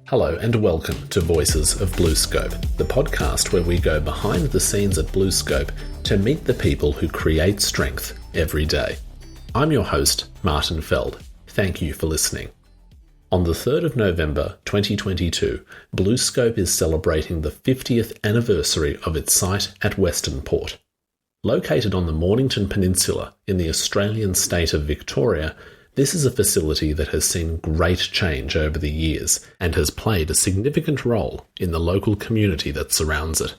Hello and welcome to Voices of BlueScope, the podcast where we go behind the scenes at BlueScope to meet the people who create strength every day. I'm your host, Martin Feld. Thank you for listening. On the 3rd of November 2022, BlueScope is celebrating the 50th anniversary of its site at Western Port. Located on the Mornington Peninsula in the Australian state of Victoria, this is a facility that has seen great change over the years and has played a significant role in the local community that surrounds it.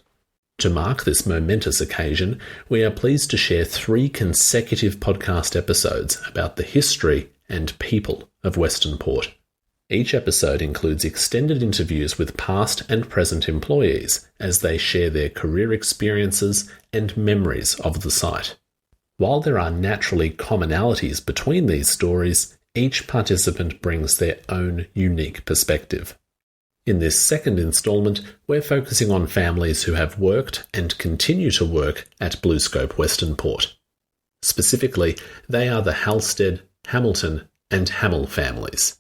To mark this momentous occasion, we are pleased to share 3 consecutive podcast episodes about the history and people of Western Port. Each episode includes extended interviews with past and present employees as they share their career experiences and memories of the site. While there are naturally commonalities between these stories, each participant brings their own unique perspective. In this second instalment, we're focusing on families who have worked and continue to work at BlueScope Western Port. Specifically, they are the Halstead, Hamilton, and Hammill families.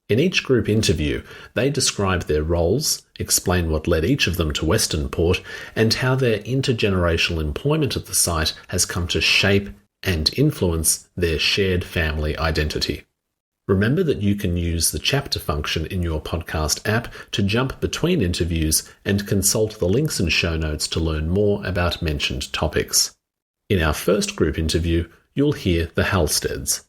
In each group interview, they describe their roles, explain what led each of them to Western Port, and how their intergenerational employment at the site has come to shape and influence their shared family identity. Remember that you can use the chapter function in your podcast app to jump between interviews and consult the links and show notes to learn more about mentioned topics. In our first group interview, you'll hear the Halsteads.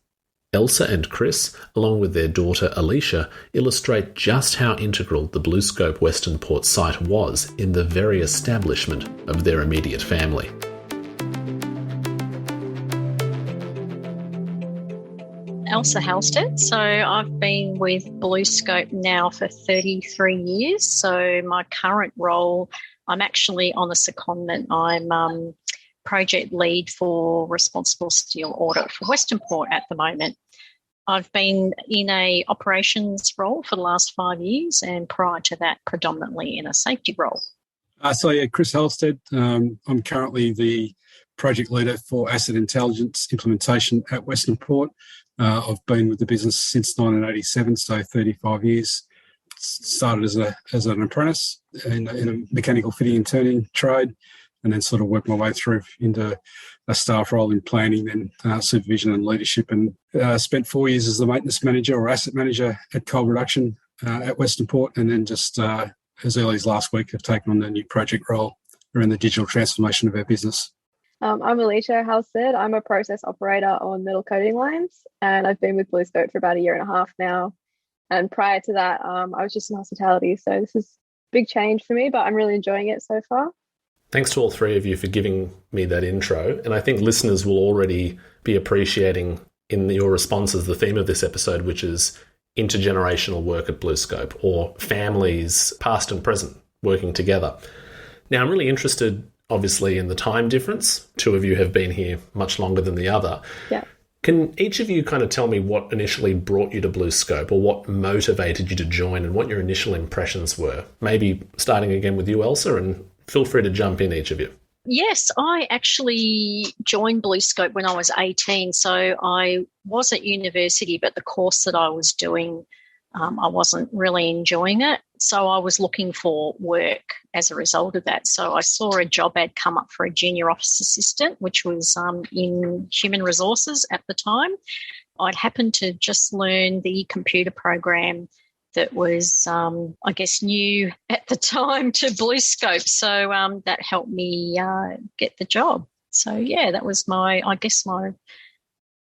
Elsa and Chris, along with their daughter Alicia, illustrate just how integral the BlueScope Western Port site was in the very establishment of their immediate family. Elsa Halstead. So I've been with BlueScope now for 33 years. So my current role, I'm actually on a secondment. I'm project lead for responsible steel audit for Western Port at the moment. I've been in a operations role for the last 5 years, and prior to that, predominantly in a safety role. Chris Halstead. I'm currently the project leader for asset intelligence implementation at Western Port. I've been with the business since 1987, so 35 years. Started as an apprentice in a mechanical fitting and turning trade, and then sort of worked my way through into a staff role in planning and supervision and leadership, and spent 4 years as the maintenance manager or asset manager at coal reduction at Western Port, and then just as early as last week have taken on the new project role around the digital transformation of our business. I'm Alicia Halstead. I'm a process operator on metal coating lines, and I've been with BlueScope for about 1.5 years now. And prior to that, I was just in hospitality, so this is a big change for me, but I'm really enjoying it so far. Thanks to all 3 of you for giving me that intro, and I think listeners will already be appreciating in your responses the theme of this episode, which is intergenerational work at BlueScope, or families past and present working together. Now, I'm really interested, obviously, in the time difference. 2 of you have been here much longer than the other. Yeah. Can each of you kind of tell me what initially brought you to BlueScope, or what motivated you to join, and what your initial impressions were? Maybe starting again with you, Elsa, and feel free to jump in, each of you. Yes, I actually joined BlueScope when I was 18. So I was at university, but the course that I was doing, I wasn't really enjoying it. So I was looking for work as a result of that. So I saw a job ad come up for a junior office assistant, which was in human resources at the time. I'd happened to just learn the computer program that was, I guess, new at the time to BlueScope. So that helped me get the job. So, yeah, that was my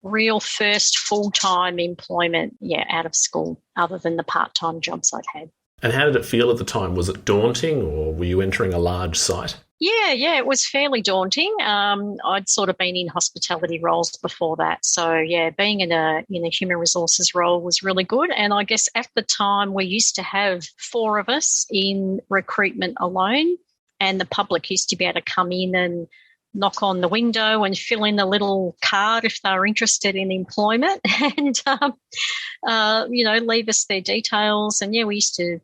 real first full-time employment, out of school, other than the part-time jobs I'd had. And how did it feel at the time? Was it daunting, or were you entering a large site? Yeah, it was fairly daunting. I'd sort of been in hospitality roles before that. So, being in a human resources role was really good. And I guess at the time we used to have 4 of us in recruitment alone, and the public used to be able to come in and knock on the window and fill in a little card if they were interested in employment and, leave us their details. And, we used to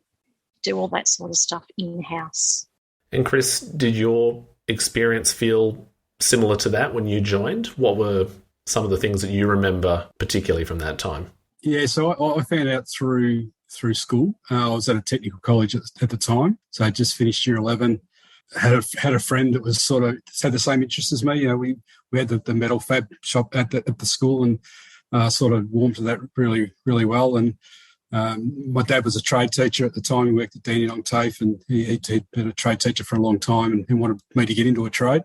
do all that sort of stuff in-house. And Chris, did your experience feel similar to that when you joined? What were some of the things that you remember particularly from that time? Yeah, so I found out through through school. I was at a technical college at the time, so I just finished year 11. Had a friend that was sort of had the same interests as me. We had the metal fab shop at the school, and sort of warmed to that really, really well. And my dad was a trade teacher at the time. He worked at Dandenong TAFE, and he'd been a trade teacher for a long time and wanted me to get into a trade.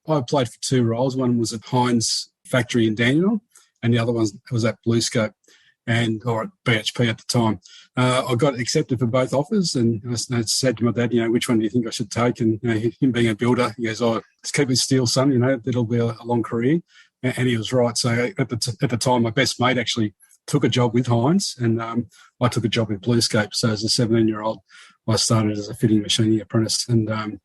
I applied for 2 roles. One was at Heinz factory in Dandenong, and the other one was at BlueScope or at BHP at the time. I got accepted for both offers, and I said to my dad, which one do you think I should take? And him being a builder, he goes, let's keep it steel, son, it'll be a long career. And he was right. So at the time, my best mate actually took a job with Heinz, and I took a job with BlueScope. So as a 17-year-old, I started as a fitting machining apprentice. And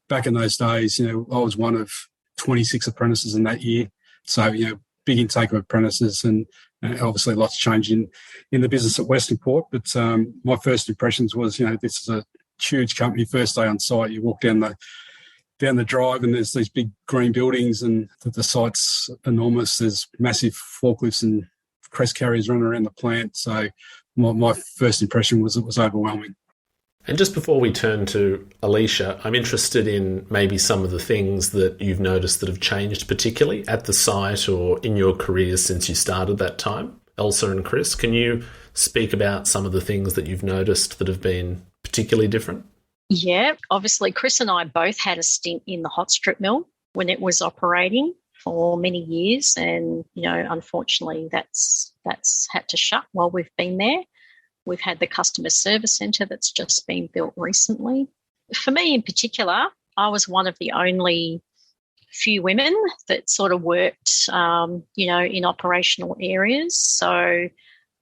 back in those days, I was one of 26 apprentices in that year. So, big intake of apprentices, and obviously lots changed in the business at Western Port. But my first impressions was, this is a huge company. First day on site, you walk down the drive and there's these big green buildings, and the site's enormous. There's massive forklifts and crest carriers running around the plant. So my first impression was it was overwhelming. And just before we turn to Alicia, I'm interested in maybe some of the things that you've noticed that have changed, particularly at the site or in your careers since you started that time. Elsa and Chris, can you speak about some of the things that you've noticed that have been particularly different? Yeah, obviously Chris and I both had a stint in the hot strip mill when it was operating for many years, and unfortunately that's had to shut while we've been there. We've had the customer service centre that's just been built recently. For me in particular, I was one of the only few women that sort of worked, in operational areas. So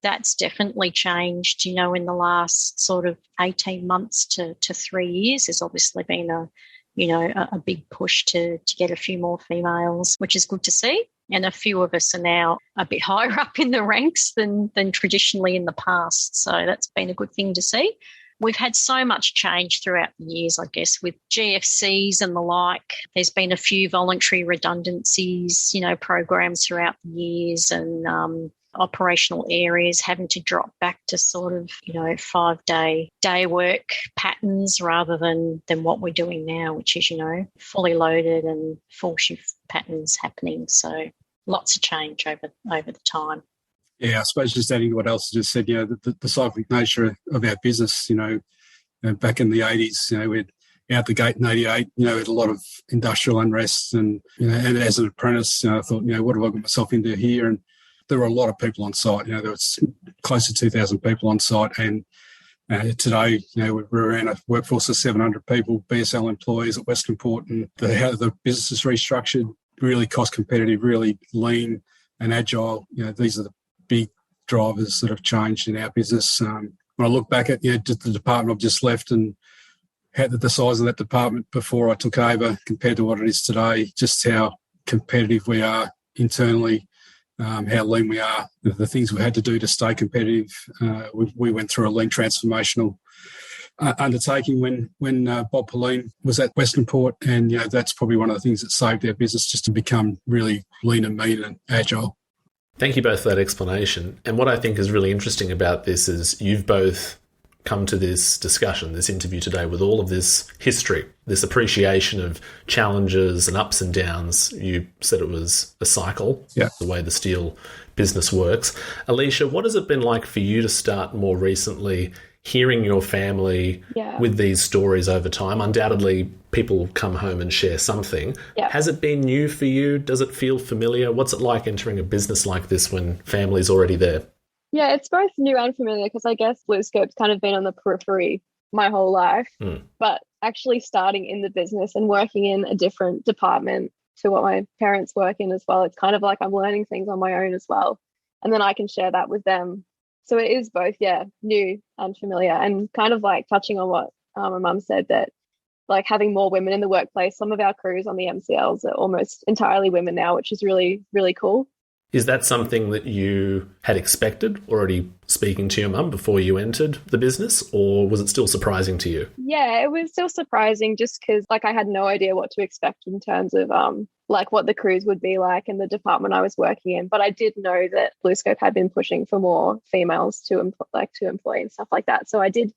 that's definitely changed, in the last sort of 18 months to 3 years. There's obviously been a big push to get a few more females, which is good to see. And a few of us are now a bit higher up in the ranks than traditionally in the past. So that's been a good thing to see. We've had so much change throughout the years, I guess, with GFCs and the like. There's been a few voluntary redundancies, programs throughout the years, and operational areas having to drop back to sort of, 5-day work patterns rather than what we're doing now, which is, fully loaded and full shift patterns happening. So lots of change over the time. Yeah, I suppose just adding to what Elsa just said, the cyclic nature of our business, back in the 80s, we'd out the gate in 88, we had a lot of industrial unrest, and, and as an apprentice, I thought, what have I got myself into here? And there were a lot of people on site. There was close to 2,000 people on site, and today, we're around a workforce of 700 people, BSL employees at Western Port, and how the business is restructured, really cost competitive, really lean and agile. These are the big drivers that have changed in our business. When I look back at the department I've just left and had the size of that department before I took over compared to what it is today, just how competitive we are internally, how lean we are, the things we had to do to stay competitive. We went through a lean transformational undertaking when Bob Pauline was at Western Port, and that's probably one of the things that saved our business, just to become really lean and mean and agile. Thank you both for that explanation. And what I think is really interesting about this is you've both come to this discussion, this interview today, with all of this history, this appreciation of challenges and ups and downs. You said it was a cycle, the way the steel business works. Alicia, what has it been like for you to start more recently hearing your family with these stories over time? Undoubtedly, people come home and share something. Has it been new for you? Does it feel familiar? What's it like entering a business like this when family's already there? Yeah, it's both new and familiar, because I guess BlueScope's kind of been on the periphery my whole life. But actually starting in the business and working in a different department to what my parents work in as well, it's kind of like I'm learning things on my own as well. And then I can share that with them. So it is both, new and familiar, and kind of like touching on what my mum said, that like having more women in the workplace. Some of our crews on the MCLs are almost entirely women now, which is really, really cool. Is that something that you had expected already speaking to your mum before you entered the business, or was it still surprising to you? Yeah, it was still surprising just because I had no idea what to expect in terms of what the crews would be like in the department I was working in. But I did know that BlueScope had been pushing for more females to employ and stuff like that. So I did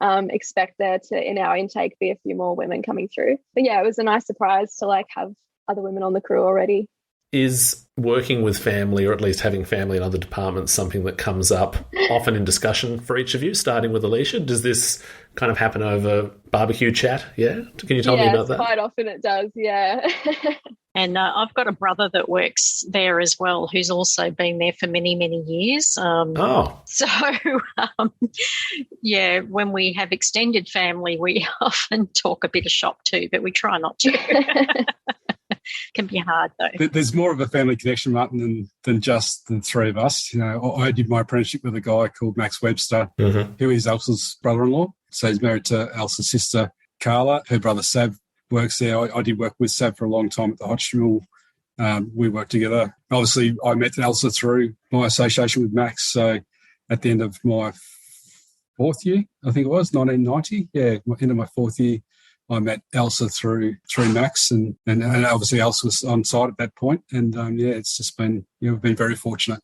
expect there to, in our intake, be a few more women coming through. But yeah, it was a nice surprise to have other women on the crew already. Is working with family, or at least having family in other departments, something that comes up often in discussion for each of you, starting with Alicia? Does this kind of happen over barbecue chat? Yeah? Can you tell me about that? Quite often it does, yeah. And I've got a brother that works there as well, who's also been there for many, many years. So, when we have extended family, we often talk a bit of shop too, but we try not to. Can be hard though. There's more of a family connection, Martin, than just the three of us. I did my apprenticeship with a guy called Max Webster, who is Elsa's brother-in-law. So he's married to Elsa's sister, Carla. Her brother, Sav, works there. I did work with Sav for a long time at the hot strip mill. We worked together. Obviously, I met Elsa through my association with Max. So at the end of my fourth year, I think it was, 1990, end of my fourth year, I met Elsa through Max, and obviously Elsa was on site at that point. And it's just been, we've been very fortunate.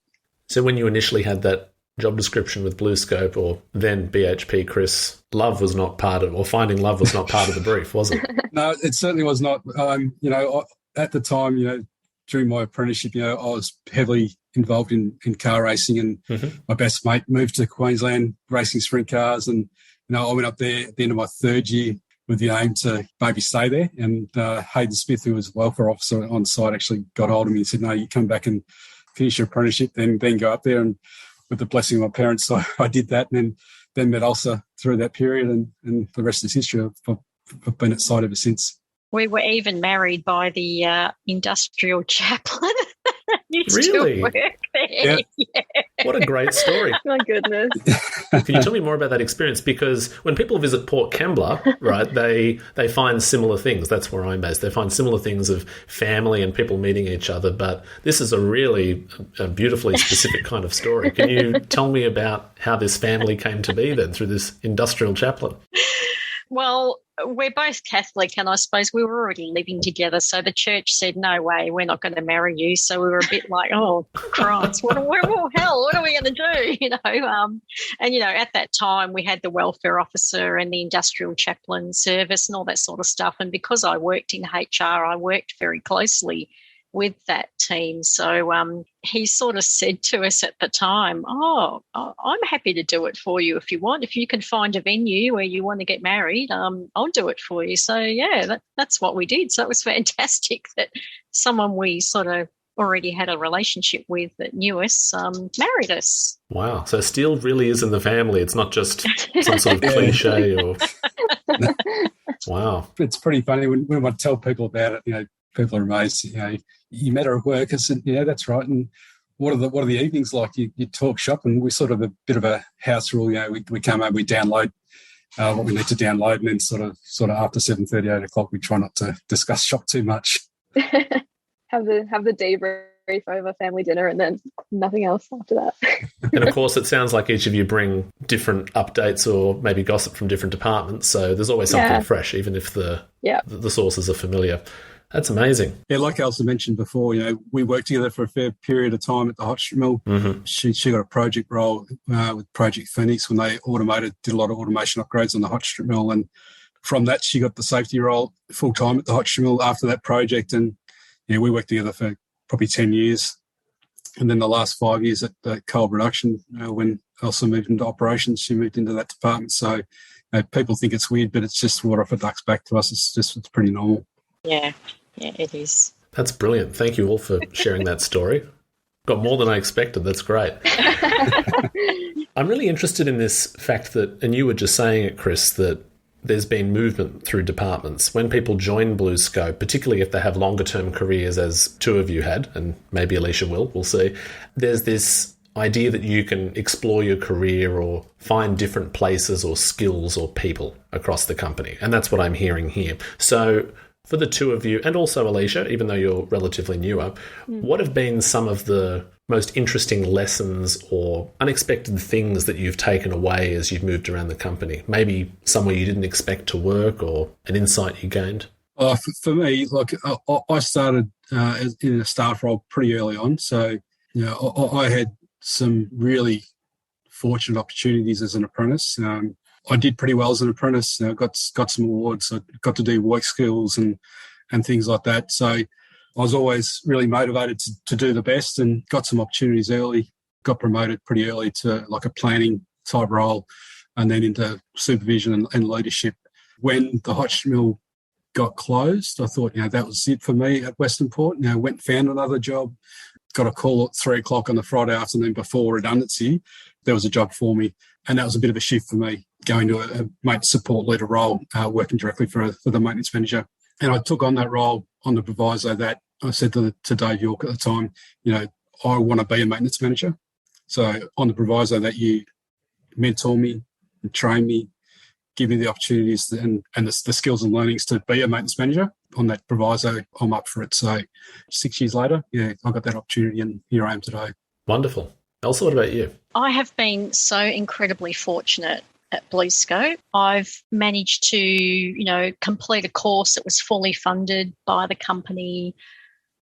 So when you initially had that job description with BlueScope, or then BHP, Chris, love was not part of, or finding love was not part of the brief, was it? No, it certainly was not. At the time, during my apprenticeship, I was heavily involved in car racing, and my best mate moved to Queensland racing sprint cars, and I went up there at the end of my third year with the aim to maybe stay there. And Hayden Smith, who was a welfare officer on site, actually got hold of me and said, no, you come back and finish your apprenticeship, then go up there. And with the blessing of my parents, I did that, and then met Elsa through that period, and the rest is history. I've been at site ever since. We were even married by the industrial chaplain. Really? To work there. Yeah. Yeah. What a great story. My goodness. Can you tell me more about that experience? Because when people visit Port Kembla, right, they find similar things. That's where I'm based. They find similar things of family and people meeting each other. But this is a beautifully specific kind of story. Can you tell me about how this family came to be then through this industrial chaplain? Well, we're both Catholic, and I suppose we were already living together. So the church said, no way, we're not going to marry you. So we were a bit like, oh, Christ, what are we going to do? At that time we had the welfare officer and the industrial chaplain service and all that sort of stuff. And because I worked in HR, I worked very closely with that team. So he sort of said to us at the time, I'm happy to do it for you if you want. If you can find a venue where you want to get married, I'll do it for you. So, that's what we did. So it was fantastic that someone we sort of already had a relationship with that knew us married us. Wow. So steel really is in the family. It's not just some sort of cliche or... Wow. It's pretty funny when I tell people about it, people are amazed. You met her at work. I said, yeah, that's right. And what are the evenings like? You talk shop, and we're sort of a bit of a house rule. We come home, we download what we need to download, and then sort of after 7:30, 8 o'clock, we try not to discuss shop too much. have the debrief over family dinner, and then nothing else after that. And of course, it sounds like each of you bring different updates or maybe gossip from different departments. So there's always something fresh, even if the sources are familiar. That's amazing. Yeah, like Elsa mentioned before, we worked together for a fair period of time at the hot strip mill. Mm-hmm. She got a project role with Project Phoenix when they did a lot of automation upgrades on the hot strip mill. And from that, she got the safety role full time at the hot strip mill after that project. And we worked together for probably 10 years. And then the last 5 years at coal production, when Elsa moved into operations, she moved into that department. So people think it's weird, but it's just water off a duck's back to us. It's pretty normal. Yeah. Yeah, it is. That's brilliant. Thank you all for sharing that story. Got more than I expected. That's great. I'm really interested in this fact that, and you were just saying it, Chris, that there's been movement through departments. When people join BlueScope, particularly if they have longer-term careers, as two of you had, and maybe Alicia we'll see, there's this idea that you can explore your career or find different places or skills or people across the company. And that's what I'm hearing here. So For the two of you, and also Alicia, even though you're relatively newer, what have been some of the most interesting lessons or unexpected things that you've taken away as you've moved around the company? Maybe somewhere you didn't expect to work or an insight you gained? For me, like I started in a staff role pretty early on. So, I had some really fortunate opportunities as an apprentice. I did pretty well as an apprentice. Got some awards. I got to do work skills and things like that. So I was always really motivated to do the best, and got some opportunities early. Got promoted pretty early to like a planning type role, and then into supervision and leadership. When the hot mill got closed, I thought, that was it for me at Western Port. Went and found another job. Got a call at 3:00 on the Friday afternoon before redundancy. There was a job for me, and that was a bit of a shift for me, going to a maintenance support leader role, working directly for the maintenance manager. And I took on that role on the proviso that I said to Dave York at the time, I want to be a maintenance manager. So on the proviso that you mentor me and train me, give me the opportunities and the skills and learnings to be a maintenance manager. On that proviso, I'm up for it. So 6 years later, I got that opportunity, and here I am today. Wonderful. Elsa, what about you? I have been so incredibly fortunate at BlueScope. I've managed to, complete a course that was fully funded by the company.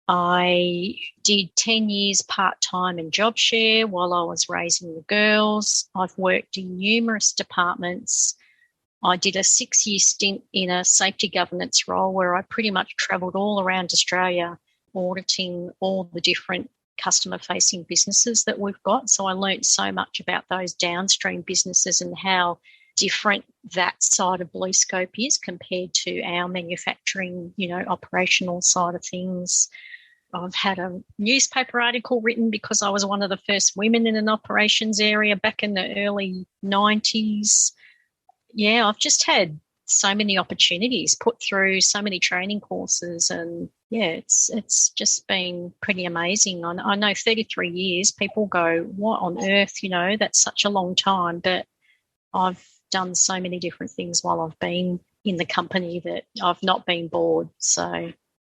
I did 10 years part-time in job share while I was raising the girls. I've worked in numerous departments. I did a 6-year stint in a safety governance role where I pretty much travelled all around Australia auditing all the different customer-facing businesses that we've got. So I learnt so much about those downstream businesses and how different that side of BlueScope is compared to our manufacturing, operational side of things. I've had a newspaper article written because I was one of the first women in an operations area back in the early 90s. Yeah, I've just had so many opportunities, put through so many training courses, and it's just been pretty amazing. I know 33 years, people go, what on earth, that's such a long time, but I've done so many different things while I've been in the company that I've not been bored. So,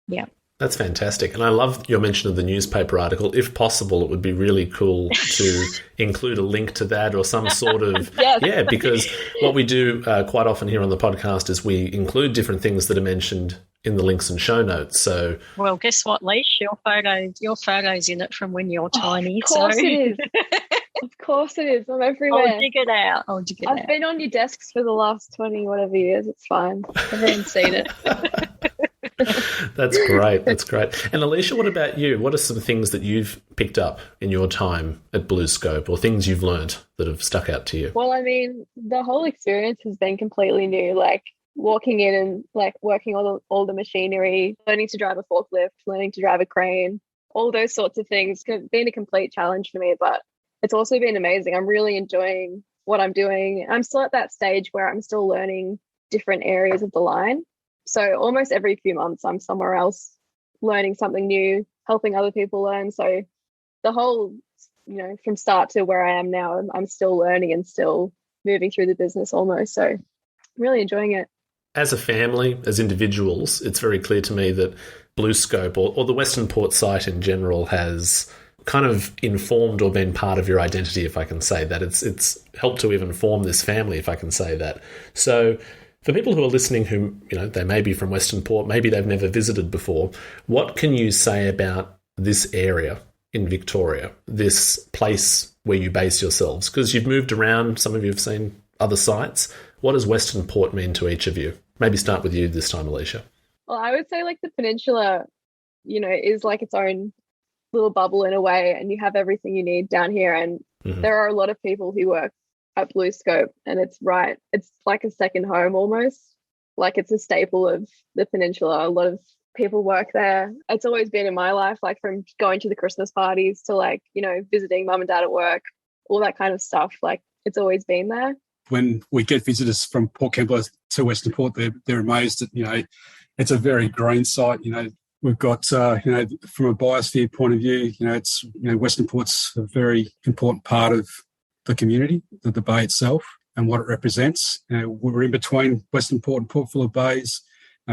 yeah. That's fantastic. And I love your mention of the newspaper article. If possible, it would be really cool to include a link to that or some sort of... Yes. Yeah, because what we do quite often here on the podcast is we include different things that are mentioned in the links and show notes. So, well, guess what, Leash? Your photo's in it from when you're tiny. Of course it is. Of course it is. I'm everywhere. I'll dig it out. I've been on your desks for the last 20 whatever years. It's fine. Everyone's seen it. That's great. That's great. And Alicia, what about you? What are some things that you've picked up in your time at BlueScope, or things you've learnt that have stuck out to you? Well, I mean, the whole experience has been completely new. Like walking in and like working all the machinery, learning to drive a forklift, learning to drive a crane, all those sorts of things. It's been a complete challenge for me, but it's also been amazing. I'm really enjoying what I'm doing. I'm still at that stage where I'm still learning different areas of the line. So almost every few months, I'm somewhere else learning something new, helping other people learn. So the whole, from start to where I am now, I'm still learning and still moving through the business almost. So I'm really enjoying it. As a family, as individuals, it's very clear to me that BlueScope or the Western Port site in general has kind of informed or been part of your identity, if I can say that. It's helped to even form this family, if I can say that. So for people who are listening who, they may be from Western Port, maybe they've never visited before, what can you say about this area in Victoria, this place where you base yourselves? Because you've moved around, some of you have seen other sites. What does Western Port mean to each of you? Maybe start with you this time, Alicia. Well, I would say like the peninsula, is like its own little bubble in a way, and you have everything you need down here. And there are a lot of people who work at BlueScope, and it's like a second home almost. Like it's a staple of the peninsula. A lot of people work there. It's always been in my life, like from going to the Christmas parties to like, visiting mum and dad at work, all that kind of stuff. Like it's always been there. When we get visitors from Port Kembla to Western Port, they're amazed that, it's a very green site. We've got, from a biosphere point of view, it's, Western Port's a very important part of the community, the bay itself and what it represents. We're in between Western Port and Port Phillip Bays.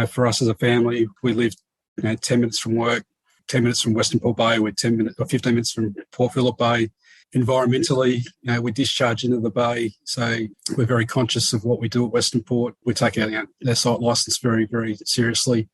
For us as a family, we live 10 minutes from work, 10 minutes from Western Port Bay, we're 10 minutes or 15 minutes from Port Phillip Bay. Environmentally, we discharge into the bay, so we're very conscious of what we do at Western Port. We take our site licence very, very seriously.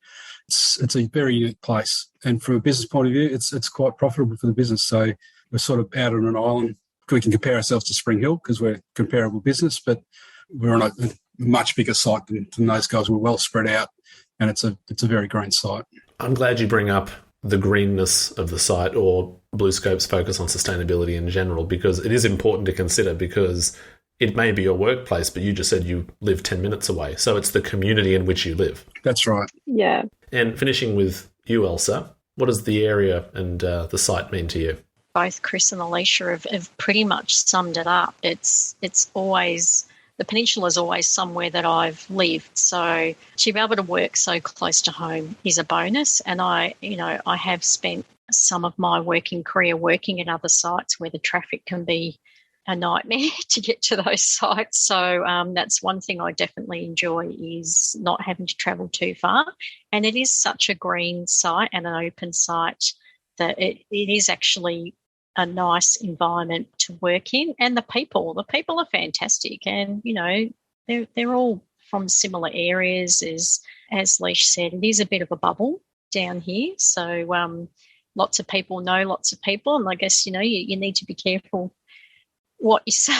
It's a very unique place, and from a business point of view, it's quite profitable for the business. So we're sort of out on an island. We can compare ourselves to Spring Hill because we're a comparable business, but we're on a much bigger site than those guys. We're well spread out, and it's a very green site. I'm glad you bring up the greenness of the site, or BlueScope's focus on sustainability in general, because it is important to consider, because it may be your workplace, but you just said you live 10 minutes away. So it's the community in which you live. That's right. Yeah. And finishing with you, Elsa, what does the area and the site mean to you? Both Chris and Alicia have pretty much summed it up. It's always, the peninsula is always somewhere that I've lived. So to be able to work so close to home is a bonus. And I have spent some of my working career working at other sites where the traffic can be a nightmare to get to those sites. So that's one thing I definitely enjoy, is not having to travel too far. And it is such a green site and an open site that it is actually a nice environment to work in. And the people are fantastic, and they're all from similar areas. As Leash said, it is a bit of a bubble down here, so lots of people know lots of people, and I guess you need to be careful what you say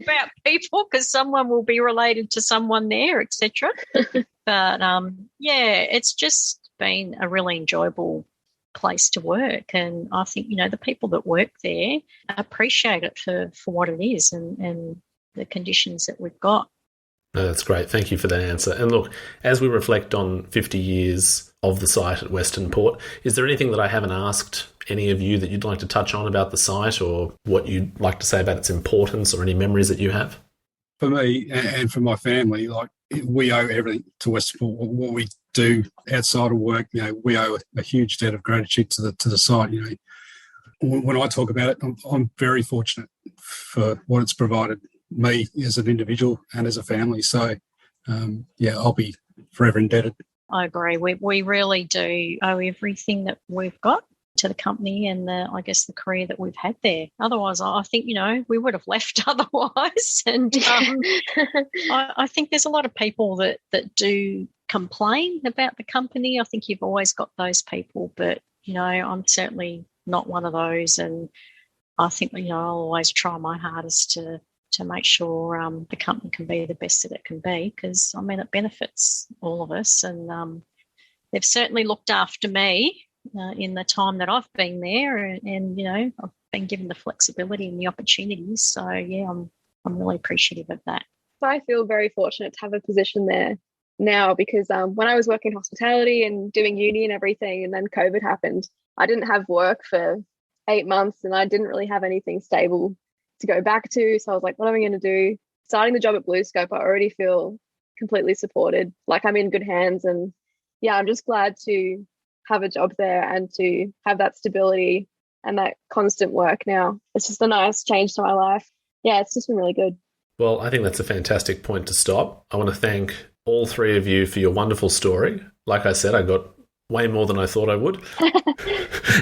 about people, because someone will be related to someone there, etc. But it's just been a really enjoyable place to work, and I think the people that work there appreciate it for what it is and the conditions that we've got. No, that's great. Thank you for that answer. And look, as we reflect on 50 years of the site at Western Port, is there anything that I haven't asked any of you that you'd like to touch on about the site, or what you'd like to say about its importance, or any memories that you have? For me and for my family, we owe everything to Western Port. What we do outside of work, we owe a huge debt of gratitude to the site. When I talk about it, I'm very fortunate for what it's provided me as an individual and as a family. So, I'll be forever indebted. I agree. We really do owe everything that we've got to the company and the career that we've had there. Otherwise, I think, we would have left otherwise. And I think there's a lot of people that do complain about the company. I think you've always got those people, but, I'm certainly not one of those. And I think, I'll always try my hardest to make sure the company can be the best that it can be, because, it benefits all of us. And they've certainly looked after me in the time that I've been there, and I've been given the flexibility and the opportunities. So, I'm really appreciative of that. So I feel very fortunate to have a position there now, because when I was working hospitality and doing uni and everything, and then COVID happened, I didn't have work for 8 months, and I didn't really have anything stable to go back to. So I was like, what am I going to do? Starting the job at BlueScope, I already feel completely supported, like I'm in good hands. And I'm just glad to have a job there and to have that stability and that constant work now. It's just a nice change to my life. It's just been really good. Well, I think that's a fantastic point to stop. I want to thank all three of you for your wonderful story. Like I said, I got way more than I thought I would.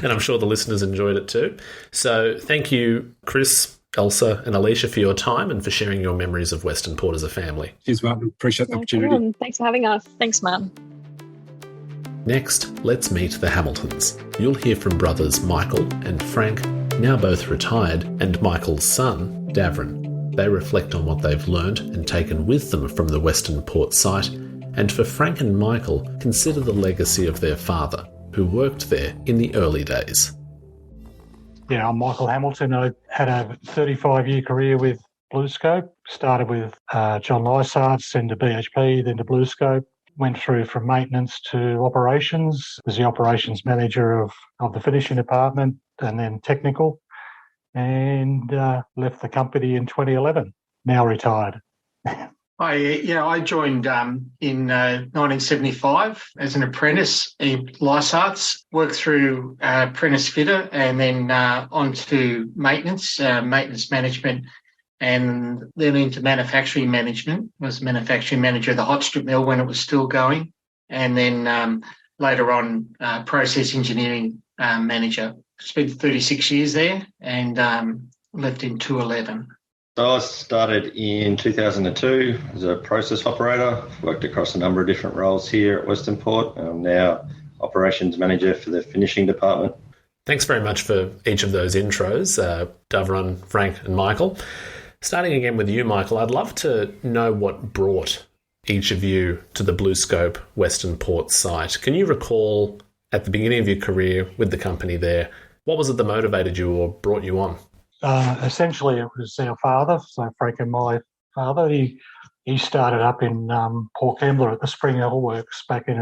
And I'm sure the listeners enjoyed it too. So thank you, Chris, Elsa and Alicia, for your time and for sharing your memories of Western Port as a family. Cheers, Martin. Appreciate the opportunity. Problem. Thanks for having us. Thanks, Martin. Next, let's meet the Hamiltons. You'll hear from brothers Michael and Frank, now both retired, and Michael's son, Davren. They reflect on what they've learned and taken with them from the Western Port site, and for Frank and Michael, consider the legacy of their father, who worked there in the early days. Yeah, I'm Michael Hamilton. I had a 35-year career with BlueScope. Started with John Lysarts, then to BHP, then to BlueScope. Went through from maintenance to operations. Was the operations manager of the finishing department, and then technical, and left the company in 2011. Now retired. I joined in 1975 as an apprentice in Lysarts, worked through apprentice fitter, and then on to maintenance management, and then into manufacturing management. Was manufacturing manager of the hot strip mill when it was still going. and then later on process engineering manager. Spent 36 years there and left in 2011. So I started in 2002 as a process operator, worked across a number of different roles here at Western Port. I'm now operations manager for the finishing department. Thanks very much for each of those intros, Davron, Frank and Michael. Starting again with you, Michael, I'd love to know what brought each of you to the BlueScope Western Port site. Can you recall at the beginning of your career with the company there, what was it that motivated you or brought you on? Essentially, it was our father, so Frank and my father. He started up in Port Kembla at the Spring Oil Works back in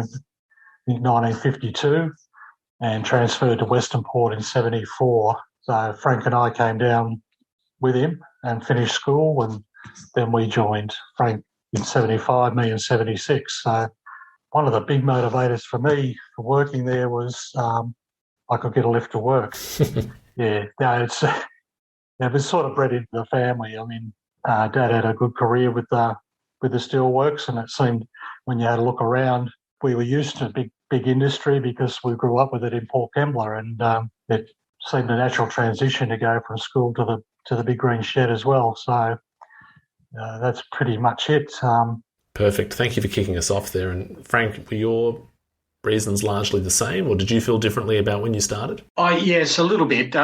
1952 and transferred to Western Port in 74. So Frank and I came down with him and finished school, and then we joined Frank in 75, me in 76. So one of the big motivators for me for working there was I could get a lift to work. It was sort of bred into the family. I mean, Dad had a good career with the steelworks, and it seemed when you had a look around, we were used to big industry because we grew up with it in Port Kembla, and it seemed a natural transition to go from school to the big green shed as well. So that's pretty much it. Perfect. Thank you for kicking us off there. And Frank, were your reasons largely the same, or did you feel differently about when you started? Yes, a little bit.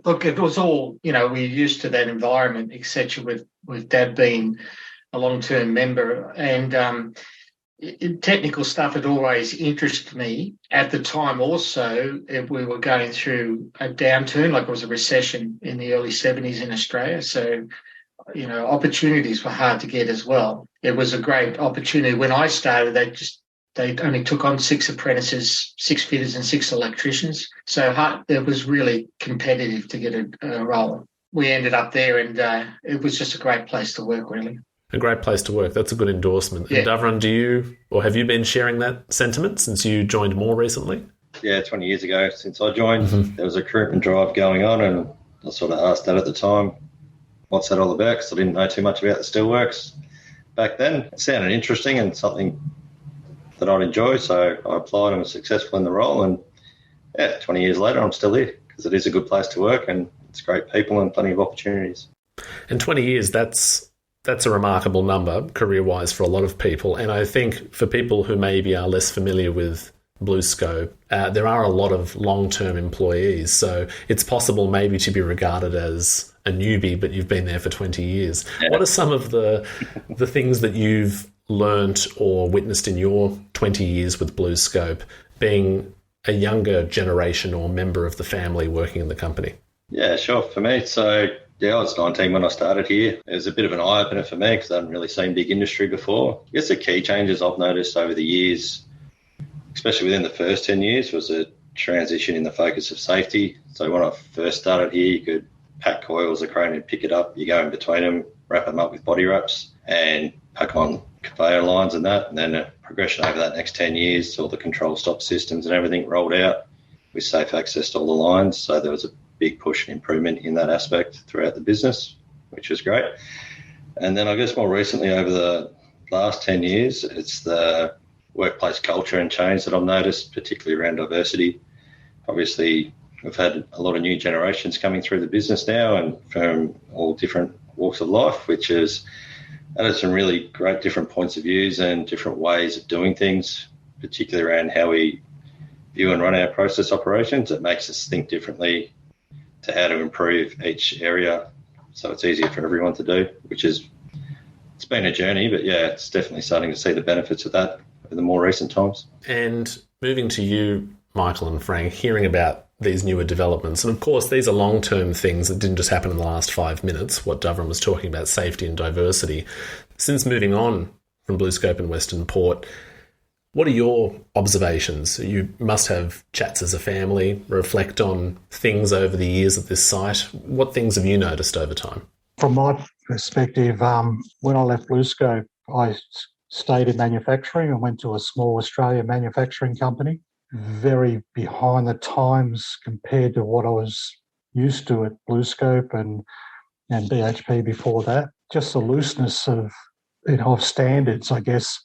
Look, it was all, we're used to that environment, etc. With Dad being a long-term member, and technical stuff had always interested me. At the time, also, we were going through a downturn, like it was a recession in the early 70s in Australia. So, opportunities were hard to get as well. It was a great opportunity. When I started, they only took on 6 apprentices, 6 fitters and 6 electricians. So it was really competitive to get a role. We ended up there, and it was just a great place to work, really. A great place to work. That's a good endorsement. Yeah. And Davron, have you been sharing that sentiment since you joined more recently? Yeah, 20 years ago since I joined, There was a recruitment drive going on, and I sort of asked Dad at the time, what's that all about? Because I didn't know too much about the steelworks back then. It sounded interesting and something that I'd enjoy, so I applied and was successful in the role, and 20 years later I'm still here because it is a good place to work and it's great people and plenty of opportunities. And 20 years, that's a remarkable number career-wise for a lot of people, and I think for people who maybe are less familiar with BlueScope, there are a lot of long-term employees, so it's possible maybe to be regarded as a newbie, but you've been there for 20 years. Yeah. What are some of the things that you've learnt or witnessed in your 20 years with BlueScope, being a younger generation or member of the family working in the company? Yeah, sure. For me, I was 19 when I started here. It was a bit of an eye-opener for me because I hadn't really seen big industry before. I guess the key changes I've noticed over the years, especially within the first 10 years, was a transition in the focus of safety. So when I first started here, you could pack coils, a crane and pick it up. You go in between them, wrap them up with body wraps and pack on conveyor lines and that. And then a progression over that next 10 years, all the control stop systems and everything rolled out with safe access to all the lines. So there was a big push and improvement in that aspect throughout the business, which was great. And then I guess more recently over the last 10 years, it's the workplace culture and change that I've noticed, particularly around diversity. Obviously, we've had a lot of new generations coming through the business now and from all different walks of life, which has added some really great different points of views and different ways of doing things, particularly around how we view and run our process operations. It makes us think differently to how to improve each area so it's easier for everyone to do, it's been a journey, but it's definitely starting to see the benefits of that in the more recent times. And moving to you, Michael and Frank, hearing about these newer developments, and of course these are long-term things that didn't just happen in the last 5 minutes, what Davron was talking about, safety and diversity. Since moving on from BlueScope and Western Port, what are your observations? You must have chats as a family, reflect on things over the years at this site. What things have you noticed over time? From my perspective, when I left BlueScope, I stayed in manufacturing and went to a small Australian manufacturing company, very behind the times compared to what I was used to at BlueScope and BHP before that. Just the looseness of standards, I guess.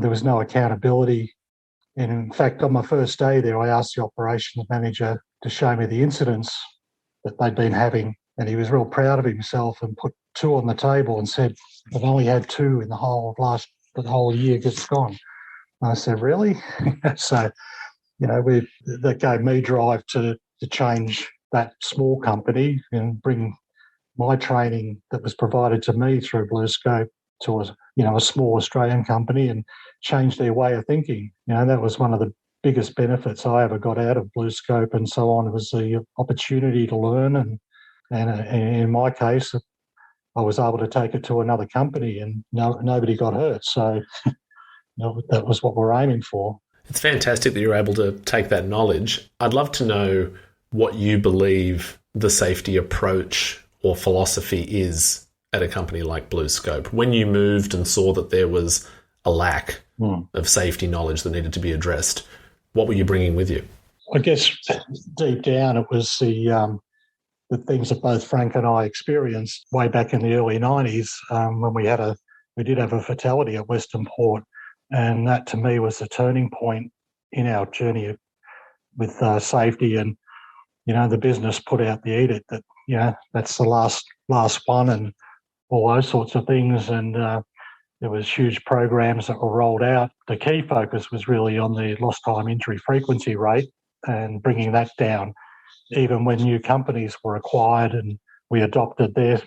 There was no accountability And in fact, on my first day there, I asked the operations manager to show me the incidents that they'd been having. And he was real proud of himself and put 2 on the table and said, I've only had 2 in the whole year just gone. And I said, really? So, that gave me drive to change that small company and bring my training that was provided to me through BlueScope to a small Australian company and change their way of thinking. That was one of the biggest benefits I ever got out of BlueScope and so on. It was the opportunity to learn, and in my case, I was able to take it to another company and nobody got hurt. So that was what we're aiming for. It's fantastic that you're able to take that knowledge. I'd love to know what you believe the safety approach or philosophy is at a company like BlueScope. When you moved and saw that there was a lack of safety knowledge that needed to be addressed, what were you bringing with you? I guess deep down it was the things that both Frank and I experienced way back in the early 90s when we did have a fatality at Western Port. And that to me was the turning point in our journey with safety. And, the business put out the edict that, that's the last one and all those sorts of things. And there was huge programs that were rolled out. The key focus was really on the lost time injury frequency rate and bringing that down, even when new companies were acquired, and we adopted their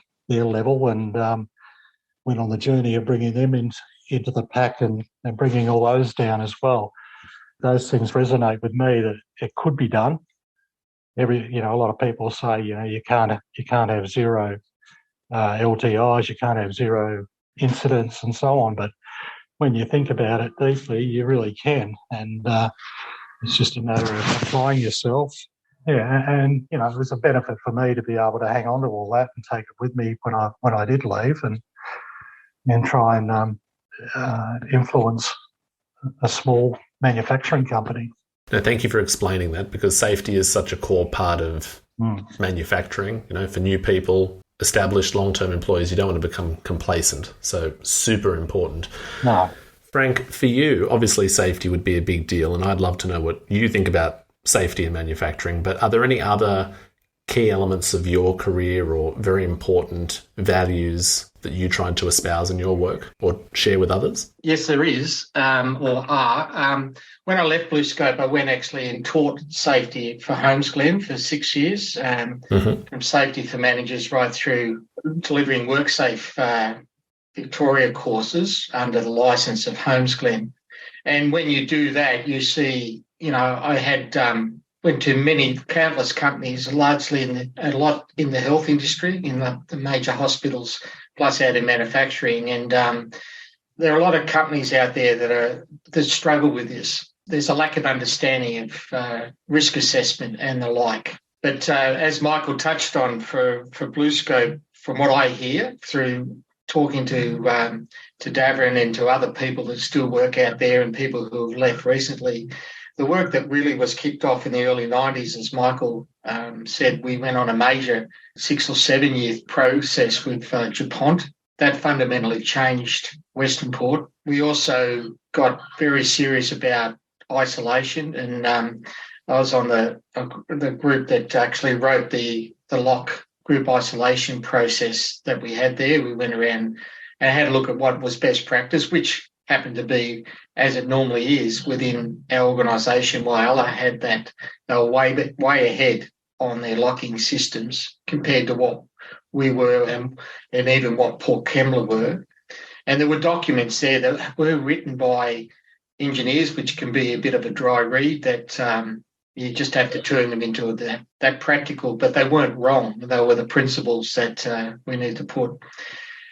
level and went on the journey of bringing them into the pack and bringing all those down as well. Those things resonate with me that it could be done. A lot of people say, you can't have zero LTIs, you can't have zero incidents and so on. But when you think about it deeply, you really can. And it's just a matter of applying yourself. Yeah, and it was a benefit for me to be able to hang on to all that and take it with me when I did leave and try and influence a small manufacturing company. Now, thank you for explaining that, because safety is such a core part of manufacturing. For new people, established long-term employees, you don't want to become complacent. So super important. No. Frank, for you, obviously safety would be a big deal, and I'd love to know what you think about safety in manufacturing. But are there any other key elements of your career or very important values that you tried to espouse in your work or share with others? Yes, there is, or are. When I left BlueScope, I went actually and taught safety for Holmesglen for 6 years, from safety for managers right through delivering WorkSafe Victoria courses under the licence of Holmesglen. And when you do that, you see, I had went to countless companies, largely a lot in the health industry, in the major hospitals, plus out in manufacturing. And there are a lot of companies out there that struggle with this. There's a lack of understanding of risk assessment and the like. But as Michael touched on for BlueScope, from what I hear through talking to Davern and to other people that still work out there and people who have left recently, the work that really was kicked off in the early 90s, as Michael said, we went on a major 6 or 7 year process with DuPont. That fundamentally changed Western Port. We also got very serious about isolation, and I was on the group that actually wrote the lock group isolation process that we had there. We went around and had a look at what was best practice, which happened to be, as it normally is within our organisation, Whyalla had that they were way ahead on their locking systems compared to what we were and even what Port Kembla were. And there were documents there that were written by engineers, which can be a bit of a dry read, that you just have to turn them into that practical, but they weren't wrong. They were the principles that we need to put.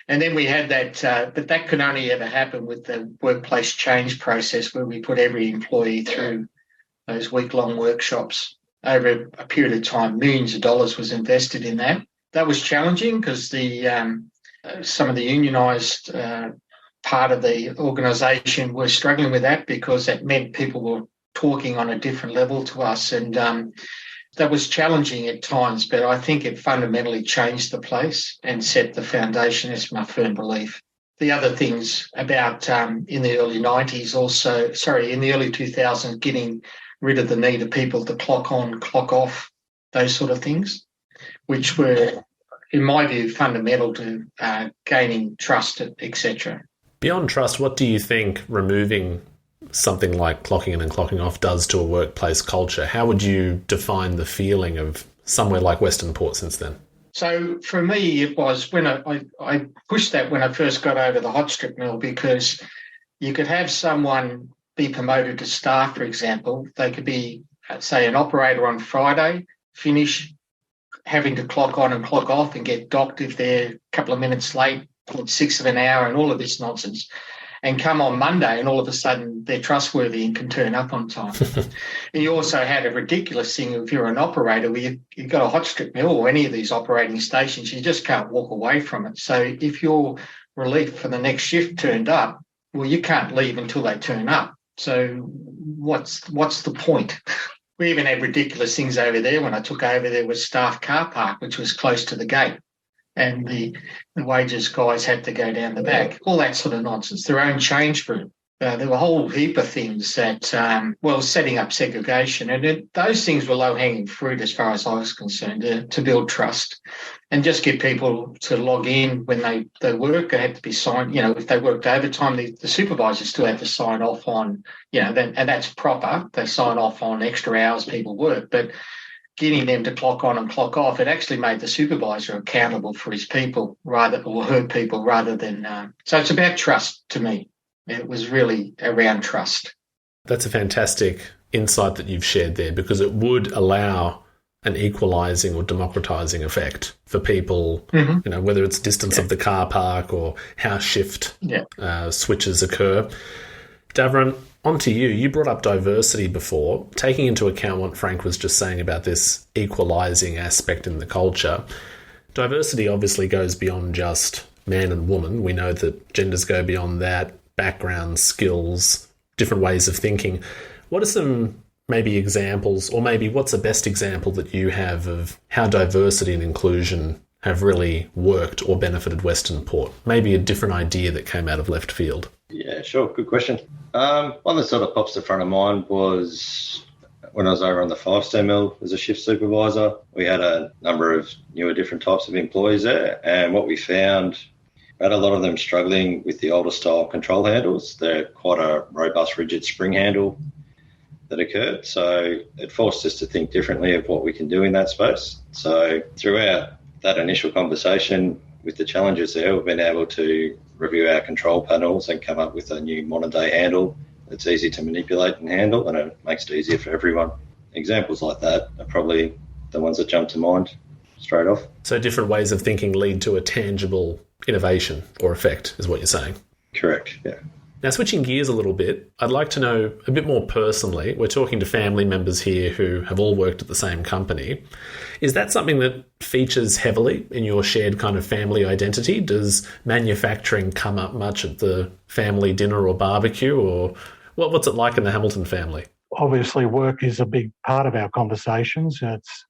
And then we had that, but that could only ever happen with the workplace change process, where we put every employee through those week-long workshops over a period of time. Millions of dollars was invested in that. That was challenging because some of the unionised part of the organisation were struggling with that, because that meant people were talking on a different level to us, and that was challenging at times, but I think it fundamentally changed the place and set the foundation, is my firm belief. the other things about in the early 90s in the early 2000s, getting rid of the need of people to clock on, clock off, those sort of things, which were, in my view, fundamental to gaining trust, etc. Beyond trust, what do you think removing something like clocking in and clocking off does to a workplace culture? How would you define the feeling of somewhere like Western Port since then? So for me, it was when I pushed that when I first got over the hot strip mill, because you could have someone be promoted to staff, for example. They could be, say, an operator on Friday, finish having to clock on and clock off and get docked if they're a couple of minutes late, 0.6 of an hour and all of this nonsense, and come on Monday and all of a sudden they're trustworthy and can turn up on time. And you also had a ridiculous thing if you're an operator where you've got a hot strip mill or any of these operating stations, you just can't walk away from it. So if your relief for the next shift turned up, well, you can't leave until they turn up. So what's the point? We even had ridiculous things over there. When I took over, there was staff car park, which was close to the gate, and the wages guys had to go down the back. All that sort of nonsense. Their own change room. There were a whole heap of things that, setting up segregation. And those things were low-hanging fruit as far as I was concerned, to build trust and just get people to log in when they work. They had to be signed, if they worked overtime, the supervisors still had to sign off on, and that's proper. They sign off on extra hours people work. But getting them to clock on and clock off, it actually made the supervisor accountable for his people her people rather than... So it's about trust to me. It was really around trust. That's a fantastic insight that you've shared there, because it would allow an equalising or democratising effect for people, whether it's distance of the car park or how shift switches occur. Davron, on to you. You brought up diversity before, taking into account what Frank was just saying about this equalising aspect in the culture. Diversity obviously goes beyond just man and woman. We know that genders go beyond that. Backgrounds, skills, different ways of thinking. What are some maybe examples, or maybe what's the best example that you have of how diversity and inclusion have really worked or benefited Western Port? Maybe a different idea that came out of left field. Yeah, sure. Good question. One that sort of pops to front of mind was when I was over on the Halstead mill as a shift supervisor. We had a number of newer different types of employees there, and what we found, had a lot of them struggling with the older style control handles. They're quite a robust, rigid spring handle that occurred. So it forced us to think differently of what we can do in that space. So throughout that initial conversation with the challenges there, we've been able to review our control panels and come up with a new modern day handle that's easy to manipulate and handle, and it makes it easier for everyone. Examples like that are probably the ones that jump to mind straight off. So different ways of thinking lead to a tangible innovation or effect, is what you're saying? Correct, yeah. Now, switching gears a little bit, I'd like to know a bit more personally. We're talking to family members here who have all worked at the same company. Is that something that features heavily in your shared kind of family identity? Does manufacturing come up much at the family dinner or barbecue, or what's it like in the Hamilton family? Obviously, work is a big part of our conversations. It's,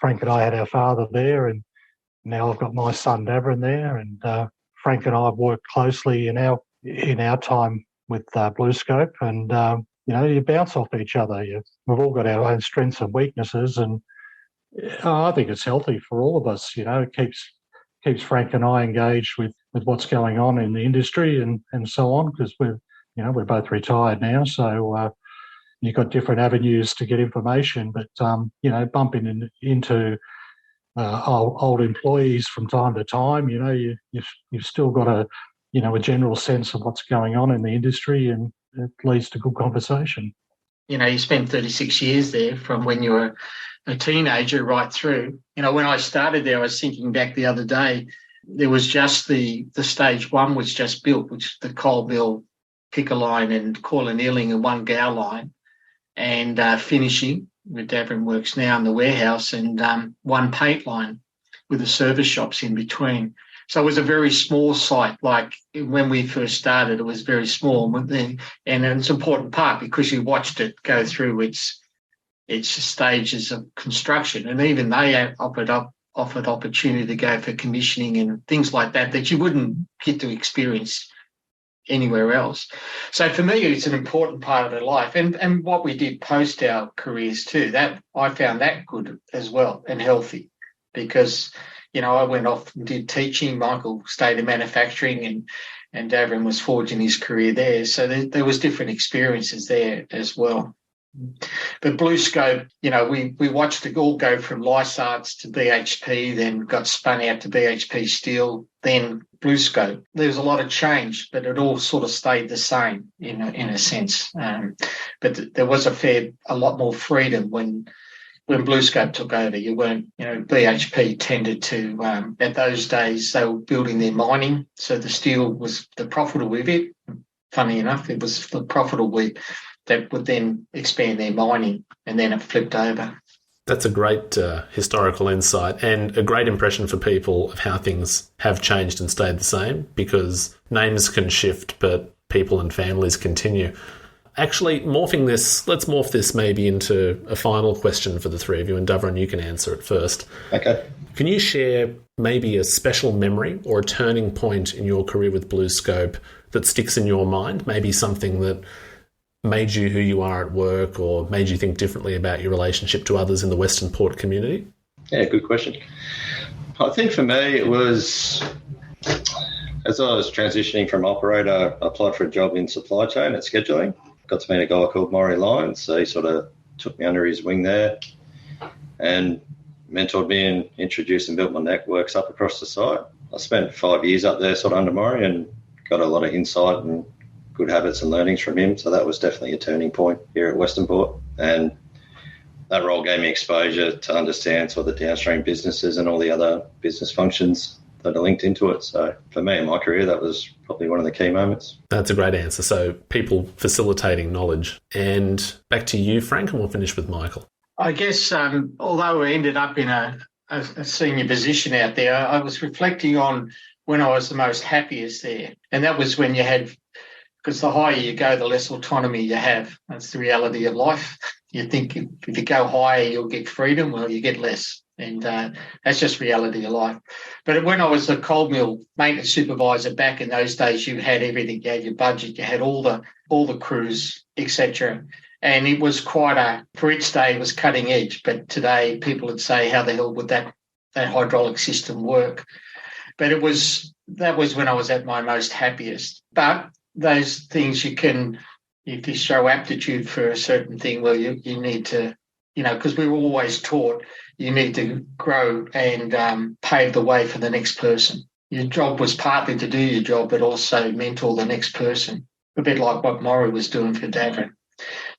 Frank and I had our father there, and now I've got my son Davron there, and Frank and I have worked closely in our time with BlueScope, and you bounce off each other. We've all got our own strengths and weaknesses, and I think it's healthy for all of us. It keeps Frank and I engaged with what's going on in the industry and so on, because we're both retired now, so you've got different avenues to get information, but bumping into old employees from time to time, you've still got a general sense of what's going on in the industry, and it leads to good conversation. You spent 36 years there from when you were a teenager right through. When I started there, I was thinking back the other day, there was just the stage one was just built, which the coal mill, picker line and coil annealing and one gow line, and finishing where Davron works now in the warehouse, and one paint line with the service shops in between. So it was a very small site. Like when we first started, it was very small. And it's an important part because you watched it go through its stages of construction. And even they offered opportunity to go for commissioning and things like that you wouldn't get to experience anywhere else. So for me, it's an important part of their life. And what we did post our careers too, that I found that good as well and healthy, because, I went off and did teaching. Michael stayed in manufacturing, and Davron was forging his career there. So there was different experiences there as well. But BlueScope, we watched it all go from Lysarts to BHP, then got spun out to BHP Steel, then BlueScope. There was a lot of change, but it all sort of stayed the same in a sense. But there was a lot more freedom when BlueScope took over. You weren't, BHP tended to, at those days, they were building their mining, so the steel was the profitable bit. Funny enough, it was the profitable bit that would then expand their mining, and then it flipped over. That's a great historical insight and a great impression for people of how things have changed and stayed the same, because names can shift, but people and families continue. Actually, let's morph this maybe into a final question for the three of you, and Davron, you can answer it first. Okay. Can you share maybe a special memory or a turning point in your career with BlueScope that sticks in your mind? Maybe something that made you who you are at work, or made you think differently about your relationship to others in the Western Port community? Yeah, good question. I think for me it was, as I was transitioning from operator, I applied for a job in supply chain at scheduling. Got to meet a guy called Maury Lyons, so he sort of took me under his wing there and mentored me and introduced and built my networks up across the site. I spent 5 years up there sort of under Maury and got a lot of insight and good habits and learnings from him. So that was definitely a turning point here at Western Port. And that role gave me exposure to understand sort of the downstream businesses and all the other business functions that are linked into it. So for me in my career, that was probably one of the key moments. That's a great answer. So people facilitating knowledge. And back to you, Frank, and we'll finish with Michael. I guess although we ended up in a senior position out there, I was reflecting on when I was the most happiest there. And that was when you had, because the higher you go, the less autonomy you have. That's the reality of life. You think if you go higher, you'll get freedom. Well, you get less. And that's just reality of life. But when I was the cold mill maintenance supervisor back in those days, you had everything. You had your budget, you had all the crews, etc. And it was for its day, it was cutting edge. But today, people would say, how the hell would that hydraulic system work? But that was when I was at my most happiest. But those things if you show aptitude for a certain thing, well, you need to, because we were always taught you need to grow and pave the way for the next person. Your job was partly to do your job, but also mentor the next person, a bit like what Maury was doing for Davron,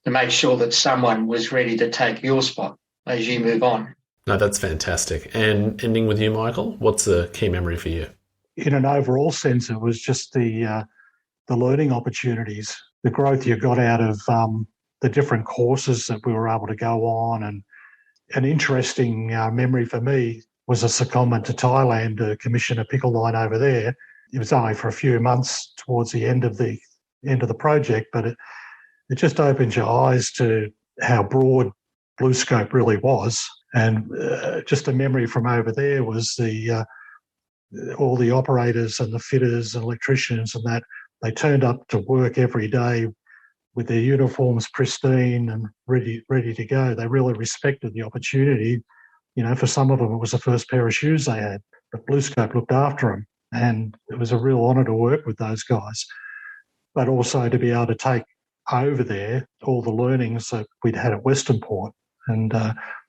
to make sure that someone was ready to take your spot as you move on. No, that's fantastic. And ending with you, Michael, what's a key memory for you? In an overall sense, it was just the learning opportunities, the growth you got out of the different courses that we were able to go on. And an interesting memory for me was a secondment to Thailand to commission a pickle line over there. It was only for a few months towards the end of the project, but it just opens your eyes to how broad BlueScope really was. And just a memory from over there was all the operators and the fitters and electricians and that, they turned up to work every day with their uniforms pristine and ready to go. They really respected the opportunity. For some of them, it was the first pair of shoes they had, but BlueScope looked after them. And it was a real honour to work with those guys. But also to be able to take over there all the learnings that we'd had at Western Port and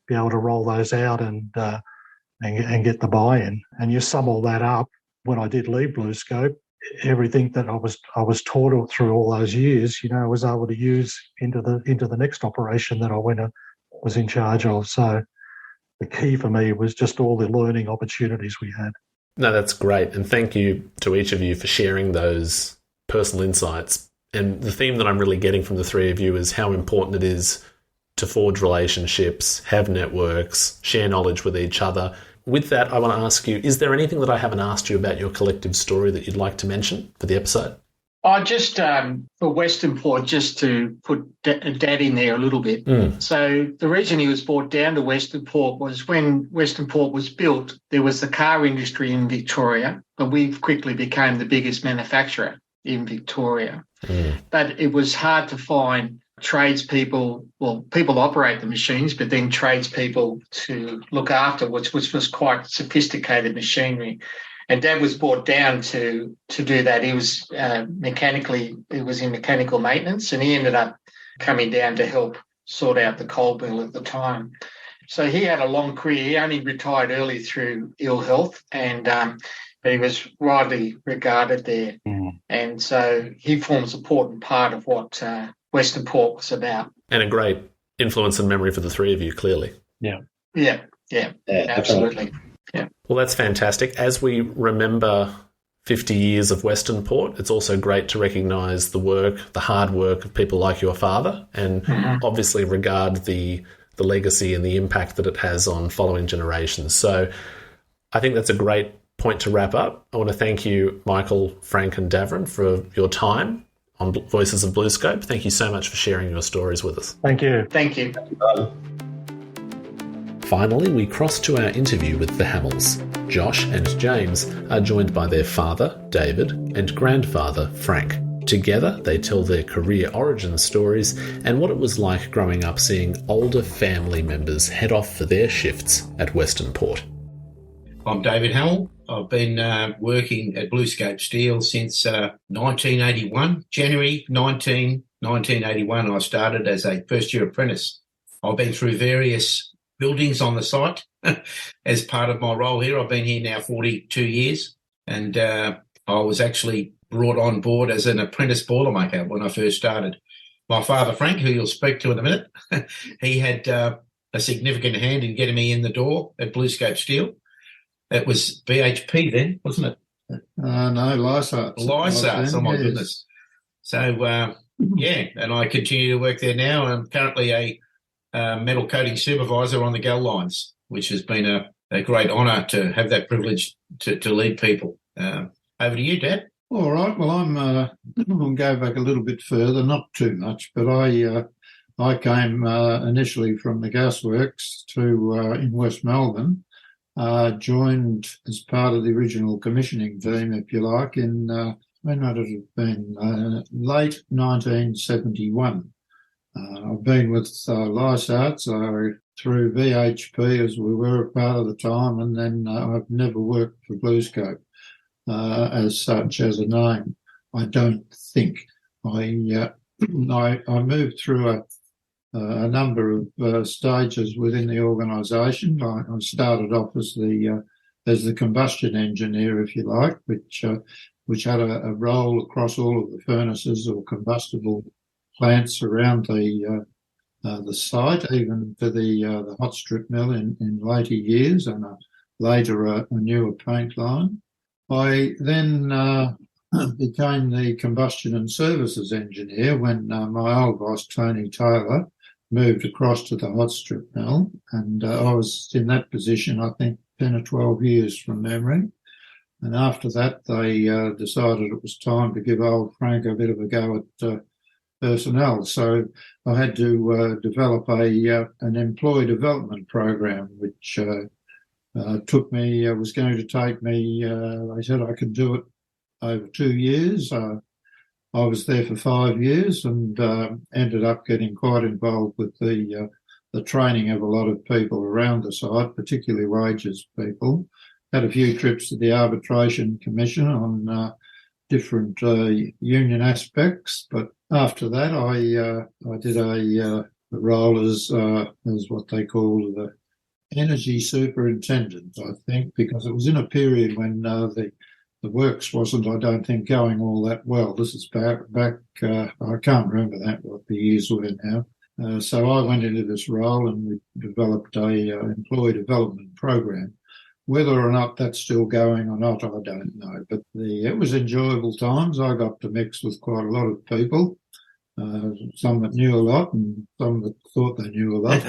be able to roll those out and get the buy-in. And you sum all that up, when I did leave BlueScope, everything that I was taught through all those years, I was able to use into the next operation that I was in charge of. So the key for me was just all the learning opportunities we had. No, that's great. And thank you to each of you for sharing those personal insights. And the theme that I'm really getting from the three of you is how important it is to forge relationships, have networks, share knowledge with each other. With that, I want to ask you, is there anything that I haven't asked you about your collective story that you'd like to mention for the episode? I just, for Western Port, just to put Dad in there a little bit. So the reason he was brought down to Western Port was when Western Port was built, there was the car industry in Victoria, but we quickly became the biggest manufacturer in Victoria. But it was hard to find tradespeople, well, people operate the machines, but then tradespeople to look after, which was quite sophisticated machinery. And Dad was brought down to do that. He was in mechanical maintenance, and he ended up coming down to help sort out the coal mill at the time. So he had a long career. He only retired early through ill health, and but he was widely regarded there. And so he forms an important part of what Western Port was about. And a great influence and memory for the three of you, clearly. Yeah, absolutely. Yeah. Well, that's fantastic. As we remember 50 years of Western Port, it's also great to recognise the hard work of people like your father, and obviously regard the legacy and the impact that it has on following generations. So I think that's a great point to wrap up. I want to thank you, Michael, Frank and Davren, for your time on Voices of BlueScope. Thank you so much for sharing your stories with us. Thank you. Thank you. Finally, we cross to our interview with the Hammills. Josh and James are joined by their father, David, and grandfather, Frank. Together, they tell their career origin stories and what it was like growing up seeing older family members head off for their shifts at Western Port. I'm David Hammill. I've been working at BlueScope Steel since 1981. January 1981, I started as a first-year apprentice. I've been through various buildings on the site as part of my role here. I've been here now 42 years, and I was actually brought on board as an apprentice boilermaker when I first started. My father, Frank, who you'll speak to in a minute, he had a significant hand in getting me in the door at BlueScope Steel. It was BHP then, wasn't it? No, Lysaghts. Lysaghts, oh my goodness. So, and I continue to work there now. I'm currently a metal coating supervisor on the Gull lines, which has been a great honour to have that privilege to lead people. Over to you, Dad. All right. Well, I'll go back a little bit further, not too much, but I came initially from the gasworks in West Melbourne. Joined as part of the original commissioning team, if you like, in when would it have been? Late 1971. I've been with Lysaghts through BHP as we were a part of the time, and then I've never worked for BlueScope as such as a name. I don't think. I moved through a number of stages within the organisation. I started off as the combustion engineer, if you like, which had a role across all of the furnaces or combustible plants around the site, even for the hot strip mill in later years, and later a newer paint line. I then became the combustion and services engineer when my old boss, Tony Taylor, moved across to the hot strip mill, and I was in that position, I think, 10 or 12 years from memory. And after that, they decided it was time to give old Frank a bit of a go at personnel. So I had to develop an employee development program, which was going to take me, they said I could do it over 2 years. I was there for 5 years and ended up getting quite involved with the training of a lot of people around the site, particularly wages people. Had a few trips to the Arbitration Commission on different union aspects, but after that I did a role as what they call the energy superintendent, I think, because it was in a period when the works wasn't, I don't think, going all that well. This is back I can't remember what the years were now. So I went into this role and we developed a employee development program. Whether or not that's still going or not, I don't know. But it was enjoyable times. I got to mix with quite a lot of people, some that knew a lot and some that thought they knew a lot.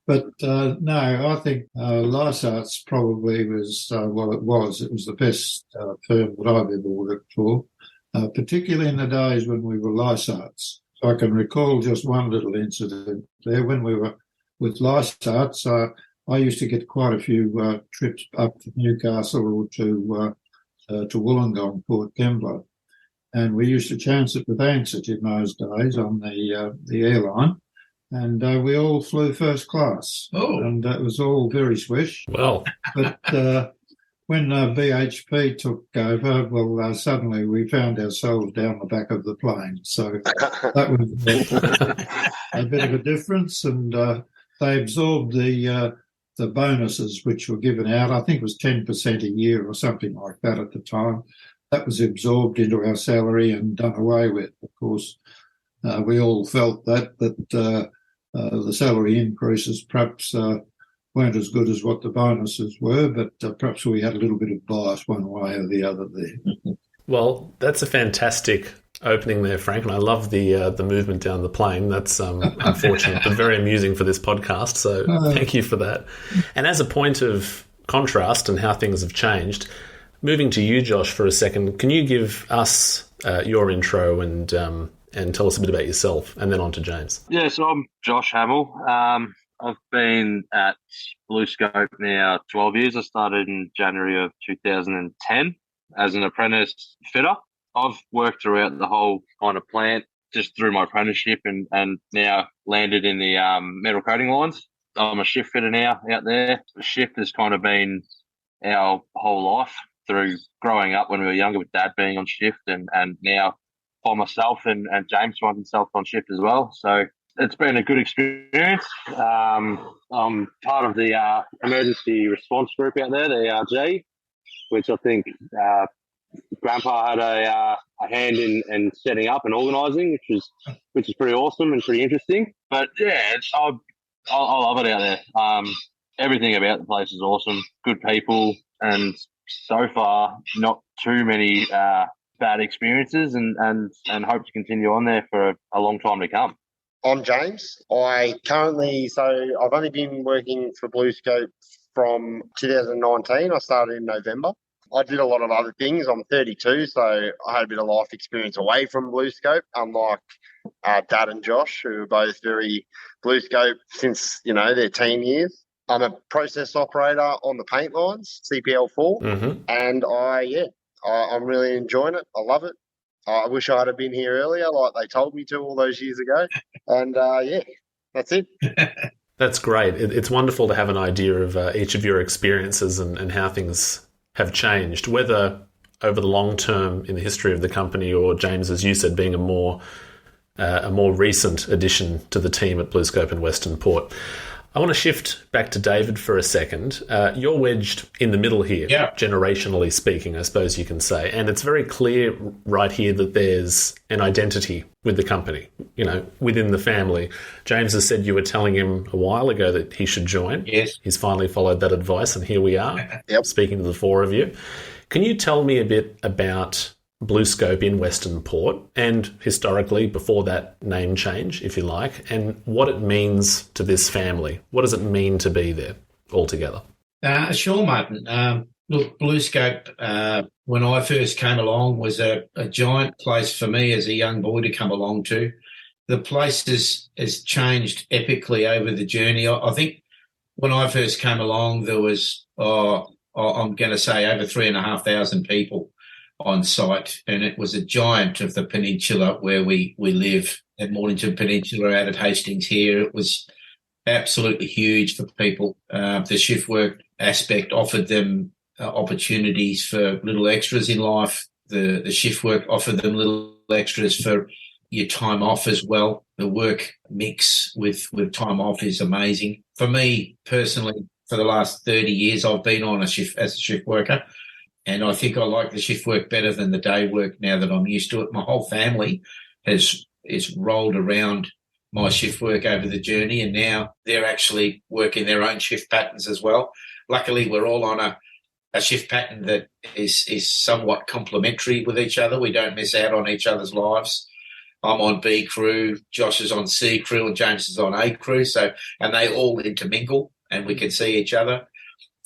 But no, I think Lysart's probably was, it was the best firm that I've ever worked for, particularly in the days when we were Lysart's. So I can recall just one little incident there. When we were with Lysart's, I used to get quite a few trips up to Newcastle or to Wollongong, Port Kembla. And we used to chance it with Ansett in those days on the airline. And we all flew first class. Oh. And it was all very swish. Well. But when BHP took over, well, suddenly we found ourselves down the back of the plane. So that was a bit of a difference. And they absorbed the bonuses which were given out. I think it was 10% a year or something like that at the time. That was absorbed into our salary and done away with. Of course, we all felt that the salary increases perhaps weren't as good as what the bonuses were, but perhaps we had a little bit of bias one way or the other there. Well, that's a fantastic opening there, Frank, and I love the movement down the plane. That's unfortunate, but very amusing for this podcast, so thank you for that. And as a point of contrast and how things have changed, moving to you, Josh, for a second, can you give us your intro and tell us a bit about yourself, and then on to James? Yeah, so I'm Josh Hammill. I've been at BlueScope now 12 years. I started in January of 2010 as an apprentice fitter. I've worked throughout the whole kind of plant just through my apprenticeship and now landed in the metal coating lines. I'm a shift fitter now out there. The shift has kind of been our whole life through growing up when we were younger with Dad being on shift and now by myself and James finds himself on shift as well. So it's been a good experience. I'm part of the emergency response group out there, the ERG, which I think Grandpa had a hand in setting up and organising, which is pretty awesome and pretty interesting. But yeah, I love it out there. Everything about the place is awesome. Good people, and so far not too many bad experiences, and hope to continue on there for a long time to come. I'm James. I've only been working for BlueScope from 2019. I started in November. I did a lot of other things. I'm 32, so I had a bit of life experience away from BlueScope, unlike Dad and Josh, who are both very BlueScope since, their teen years. I'm a process operator on the paint lines, CPL4, and I'm really enjoying it. I love it. I wish I had been here earlier, like they told me to all those years ago. And, that's it. That's great. It's wonderful to have an idea of each of your experiences and how things have changed, whether over the long term in the history of the company or, James, as you said, being a more recent addition to the team at BlueScope in Western Port. I want to shift back to David for a second. You're wedged in the middle here, generationally speaking, I suppose you can say. And it's very clear right here that there's an identity with the company, within the family. James has said you were telling him a while ago that he should join. Yes. He's finally followed that advice, and here we are, speaking to the four of you. Can you tell me a bit about BlueScope in Western Port and historically before that name change, if you like, and what it means to this family? What does it mean to be there altogether? Sure, Martin. Look, BlueScope, when I first came along, was a giant place for me as a young boy to come along to. The place has changed epically over the journey. I think when I first came along, there was, I'm going to say, over 3,500 people on site, and it was a giant of the peninsula where we live at Mornington Peninsula out at Hastings here. It was absolutely huge for people. The shift work aspect offered them opportunities for little extras in life. The shift work offered them little extras for your time off as well. The work mix with time off is amazing. For me personally, for the last 30 years, I've been on a shift as a shift worker. And I think I like the shift work better than the day work now that I'm used to it. My whole family is rolled around my shift work over the journey, and now they're actually working their own shift patterns as well. Luckily, we're all on a shift pattern that is somewhat complementary with each other. We don't miss out on each other's lives. I'm on B crew, Josh is on C crew, and James is on A crew. So, and they all intermingle, and we can see each other.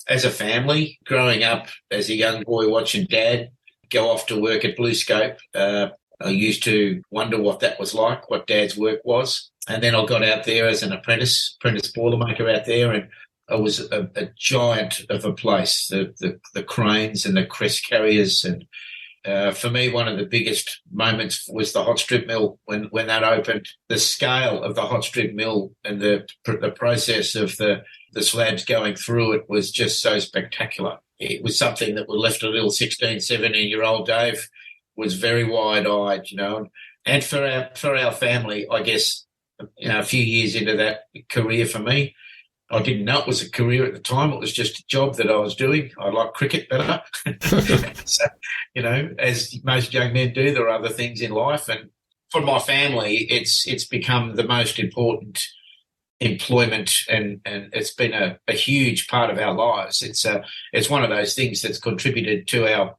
As a family, growing up as a young boy watching Dad go off to work at BlueScope, I used to wonder what that was like, what Dad's work was. And then I got out there as an apprentice boilermaker out there, and it was a giant of a place, the cranes and the crest carriers. And for me, one of the biggest moments was the hot strip mill when that opened. The scale of the hot strip mill and the process of the slabs going through it was just so spectacular. It was something that we left a little 16, 17-year-old Dave was very wide-eyed, And for our family, I guess, a few years into that career for me, I didn't know it was a career at the time. It was just a job that I was doing. I like cricket better. So, as most young men do, there are other things in life. And for my family, it's become the most important employment, and it's been a huge part of our lives. It's one of those things that's contributed to our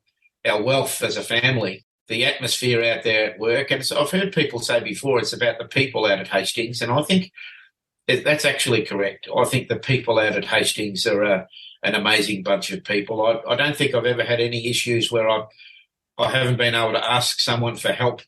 wealth as a family. The atmosphere out there at work, and I've heard people say before it's about the people out at Hastings, and I think that's actually correct. I think the people out at Hastings are an amazing bunch of people. I don't think I've ever had any issues where I haven't been able to ask someone for help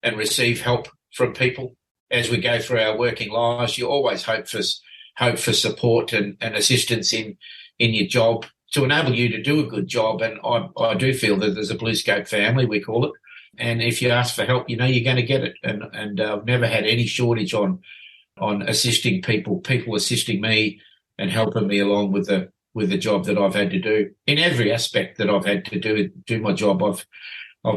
and receive help from people. As we go through our working lives, you always hope for support and assistance in your job to enable you to do a good job. And I do feel that there's a BlueScope family, we call it. And if you ask for help, you're going to get it. And I've never had any shortage on assisting people assisting me and helping me along with the job that I've had to do. In every aspect that I've had to do my job, I've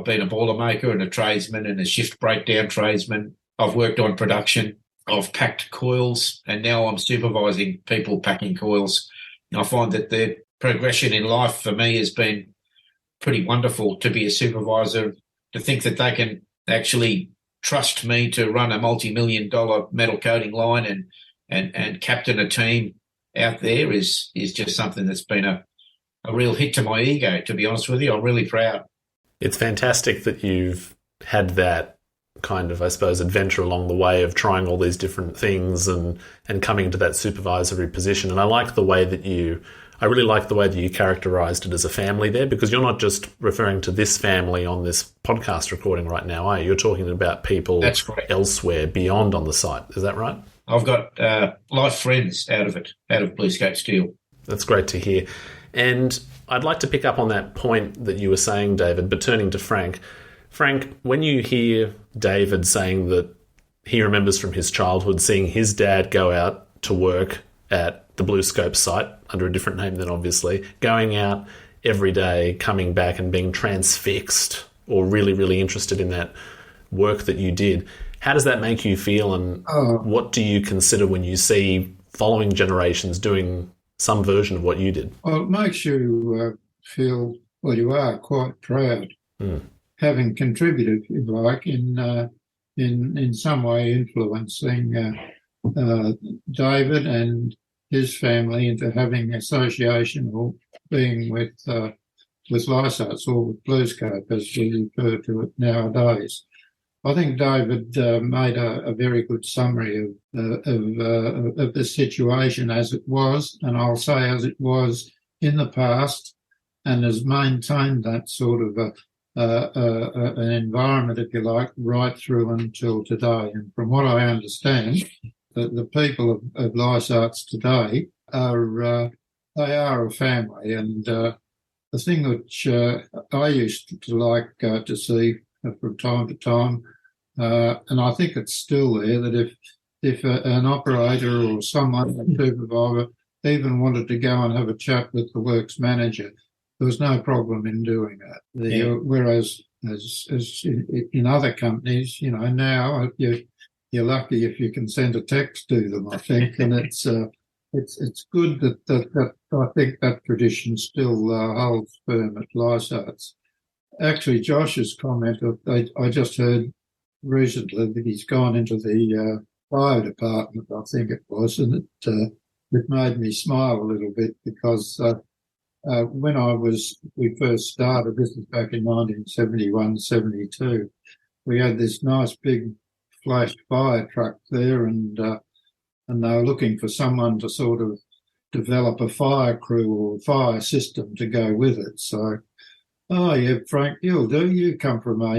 been a boilermaker and a tradesman and a shift breakdown tradesman. I've worked on production. I've packed coils, and now I'm supervising people packing coils. I find that the progression in life for me has been pretty wonderful to be a supervisor, to think that they can actually trust me to run a multi-million-dollar metal coating line and captain a team out there is just something that's been a real hit to my ego, to be honest with you. I'm really proud. It's fantastic that you've had that kind of, I suppose, adventure along the way of trying all these different things and coming to that supervisory position. And I really like the way that you characterised it as a family there, because you're not just referring to this family on this podcast recording right now, are you? You're talking about people elsewhere beyond on the site. Is that right? I've got life friends out of BlueScope Steel. That's great to hear. And I'd like to pick up on that point that you were saying, David, but turning to Frank. Frank, when you hear David saying that he remembers from his childhood seeing his dad go out to work at the BlueScope site, under a different name then obviously, going out every day, coming back and being transfixed or really, really interested in that work that you did, how does that make you feel, and what do you consider when you see following generations doing some version of what you did? Well, it makes you feel, well, you are quite proud. Having contributed, if you like, in some way influencing David and his family into having association or being with Halsteads or with BlueScope, as we refer to it nowadays. I think David made a very good summary of the situation as it was, and I'll say as it was in the past, and has maintained that sort of an environment, if you like, right through until today. And from what I understand, the people of Halsteads today are a family. And the thing which I used to like to see from time to time, and I think it's still there, that if an operator or someone, a supervisor, even wanted to go and have a chat with the works manager, there was no problem in doing that. Whereas as in other companies, now you're lucky if you can send a text to them, I think, and it's good that I think that tradition still holds firm at Halsteads. Actually, Josh's comment, I just heard recently that he's gone into the fire department, I think it was, and it made me smile a little bit, because when we first started, this was back in 1971, 72, we had this nice big flash fire truck there, and they were looking for someone to sort of develop a fire crew or fire system to go with it. So, oh yeah, Frank, you'll do. You come from a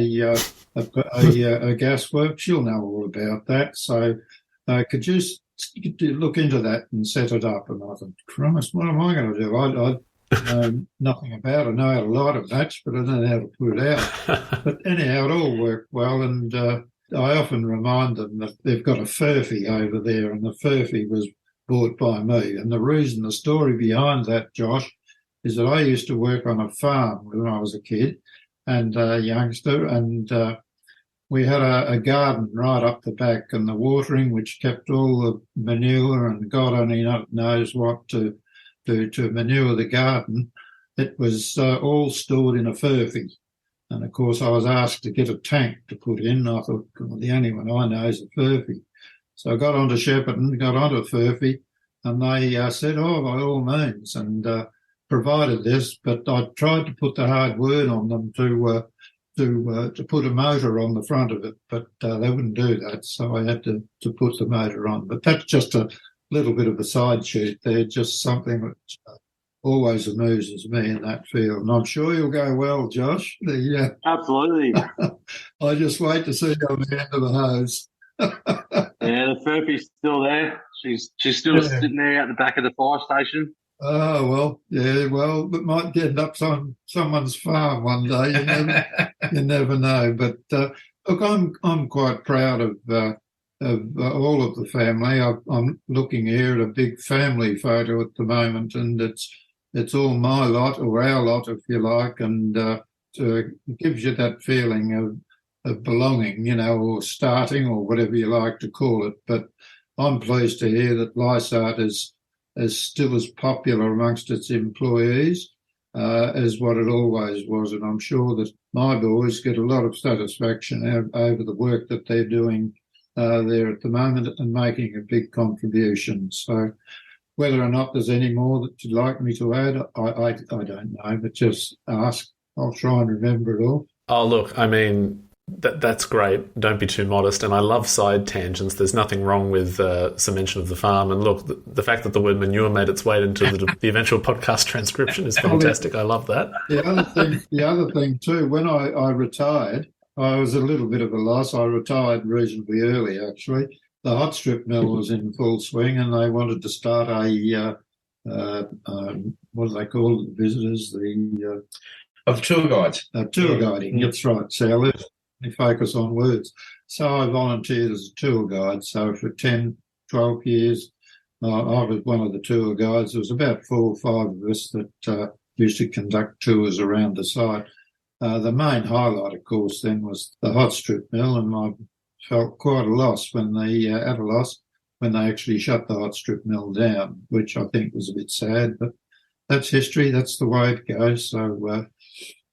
gas works, you'll know all about that. So, could you look into that and set it up? And I thought, Christ, what am I going to do? I know nothing about it. I know how to light a match, but I don't know how to put it out. But anyhow, it all worked well, and I often remind them that they've got a Furphy over there, and the Furphy was bought by me. And the story behind that, Josh, is that I used to work on a farm when I was a kid and a youngster, and we had a garden right up the back, and the watering, which kept all the manure, and God only knows what to manure the garden, it was all stored in a Furphy. And, of course, I was asked to get a tank to put in. I thought, well, the only one I know is a Furphy. So I got onto Shepparton, got onto Furphy, and they said, oh, by all means, and provided this. But I tried to put the hard word on them to put a motor on the front of it, but they wouldn't do that, so I had to put the motor on. But that's just a little bit of a side shoot there, just something that always amuses me in that field. And I'm sure you'll go well, Josh. Absolutely. I just wait to see you on the end of the hose. Yeah, the Furphy's still there. She's still sitting there at the back of the fire station. Oh, well, yeah, well, it might end up on someone's farm one day. You never know. But look, I'm quite proud of all of the family. I'm looking here at a big family photo at the moment, and it's all my lot, or our lot, if you like, and it gives you that feeling of belonging, or starting, or whatever you like to call it. But I'm pleased to hear that Lysart is still as popular amongst its employees as what it always was. And I'm sure that my boys get a lot of satisfaction over the work that they're doing there at the moment and making a big contribution. So whether or not there's any more that you'd like me to add, I don't know, but just ask. I'll try and remember it all. Oh, look, I mean, that's great. Don't be too modest. And I love side tangents. There's nothing wrong with some mention of the farm. And look, the fact that the word manure made its way into the eventual podcast transcription is fantastic. I love that. The other thing too, when I retired, I was a little bit of a loss. I retired reasonably early, actually. The hot strip mill was in full swing, and they wanted to start what do they call it, the visitors? Of the tour guides. Tour guiding, that's right. So let's focus on words. So I volunteered as a tour guide. So for 10, 12 years, I was one of the tour guides. There was about 4 or 5 of us that used to conduct tours around the site. The main highlight, of course, then was the hot strip mill, and I felt quite a loss when they actually shut the hot strip mill down, which I think was a bit sad. But that's history. That's the way it goes. So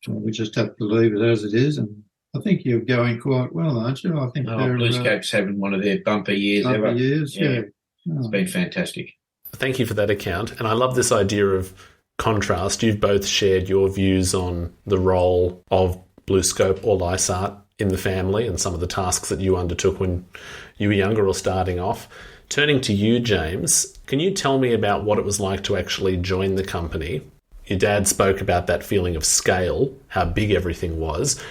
we just have to leave it as it is. And I think you're going quite well, aren't you? I think BlueScope's having one of their bumper years ever. Yeah. It's been fantastic. Thank you for that account. And I love this idea of contrast. You've both shared your views on the role of BlueScope or Lysart in the family and some of the tasks that you undertook when you were younger or starting off. Turning to you, James, can you tell me about what it was like to actually join the company? Your dad spoke about that feeling of scale, how big everything was.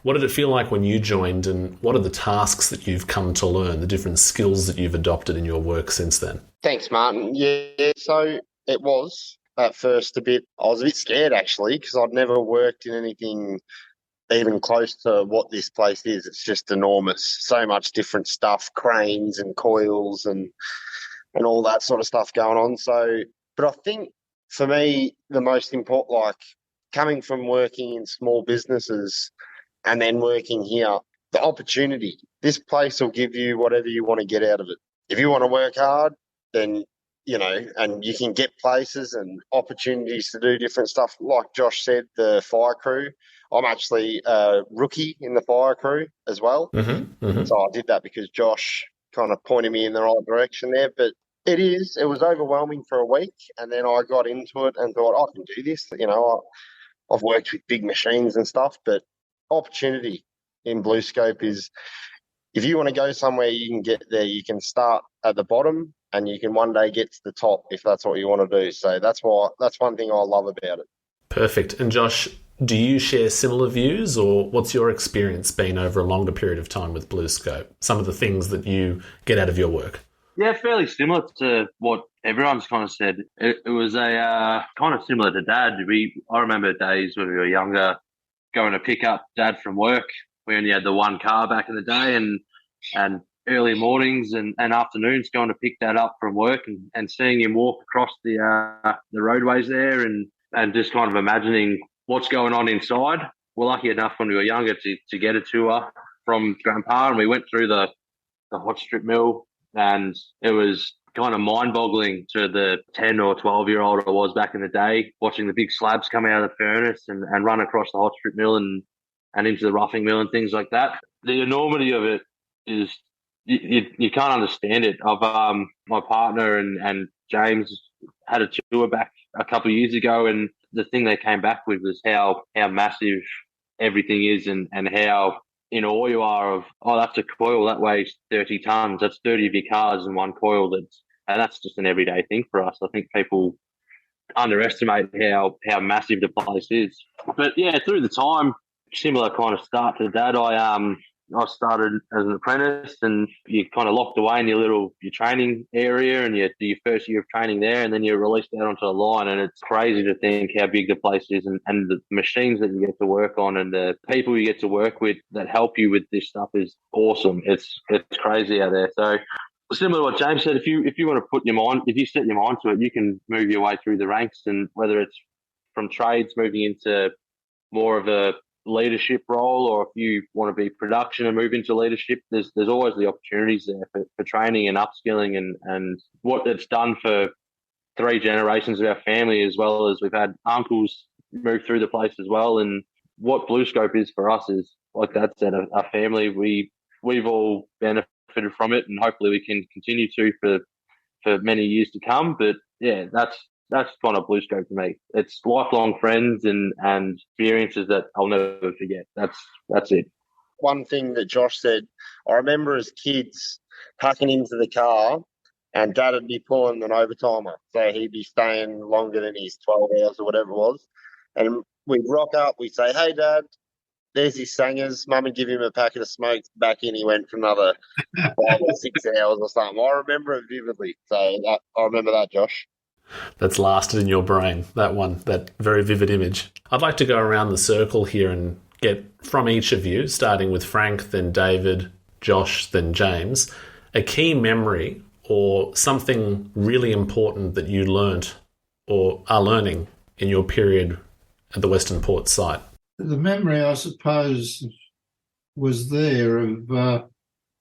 What did it feel like when you joined, and what are the tasks that you've come to learn, the different skills that you've adopted in your work since then? Thanks, Martin. Yeah, so it was at first I was a bit scared, actually, because I'd never worked in anything even close to what this place is. It's just enormous. So much different stuff, cranes and coils and all that sort of stuff going on. So, but I think for me, the most important, like coming from working in small businesses and then working here, the opportunity. This place will give you whatever you want to get out of it. If you want to work hard, then, and you can get places and opportunities to do different stuff. Like Josh said, the fire crew. I'm actually a rookie in the fire crew as well. So I did that because Josh kind of pointed me in the right direction there. But it was overwhelming for a week. And then I got into it and thought, I can do this. I've worked with big machines and stuff, but opportunity in BlueScope is if you want to go somewhere, you can get there. You can start at the bottom and you can one day get to the top if that's what you want to do. So that's one thing I love about it. Perfect. And Josh, do you share similar views, or what's your experience been over a longer period of time with BlueScope? Some of the things that you get out of your work? Yeah, fairly similar to what everyone's kind of said. It was a kind of similar to Dad. I remember days when we were younger going to pick up Dad from work. We only had the one car back in the day, and early mornings and afternoons going to pick Dad up from work and seeing him walk across the roadways there and just kind of imagining what's going on inside. We're lucky enough when we were younger to get a tour from Grandpa, and we went through the hot strip mill, and it was kind of mind-boggling to the 10 or 12-year-old I was back in the day, watching the big slabs come out of the furnace and run across the hot strip mill and into the roughing mill and things like that. The enormity of it is you can't understand it. My partner and James had a tour back a couple of years ago, and the thing they came back with was how massive everything is and how in awe you are of, that's a coil that weighs 30 tons. That's 30 of your cars in one coil. And that's just an everyday thing for us. I think people underestimate how massive the place is. But yeah, through the time, similar kind of start to Dad. I started as an apprentice, and you kind of locked away in your training area, and you do your first year of training there, and then you're released out onto the line. And it's crazy to think how big the place is, and the machines that you get to work on, and the people you get to work with that help you with this stuff is awesome. It's crazy out there. So similar to what James said, if you want to if you set your mind to it, you can move your way through the ranks, and whether it's from trades moving into more of a leadership role, or if you want to be production and move into leadership, there's always the opportunities there for training and upskilling, and what it's done for 3 generations of our family, as well as we've had uncles move through the place as well. And what BlueScope is for us is, like Dad said, a family. We've all benefited from it, and hopefully we can continue to for many years to come. But yeah, that's kind of BlueScope to me. It's lifelong friends and experiences that I'll never forget. That's it. One thing that Josh said, I remember as kids packing into the car, and Dad would be pulling an overtimer. So he'd be staying longer than his 12 hours or whatever it was. And we'd rock up, we'd say, "Hey, Dad, there's his sangers." Mum would give him a packet of smokes. Back in he went for another 5 or 6 hours or something. I remember it vividly. So I remember that, Josh. That's lasted in your brain, that very vivid image. I'd like to go around the circle here and get from each of you, starting with Frank, then David, Josh, then James, a key memory or something really important that you learnt or are learning in your period at the Western Port site. The memory, I suppose, was there of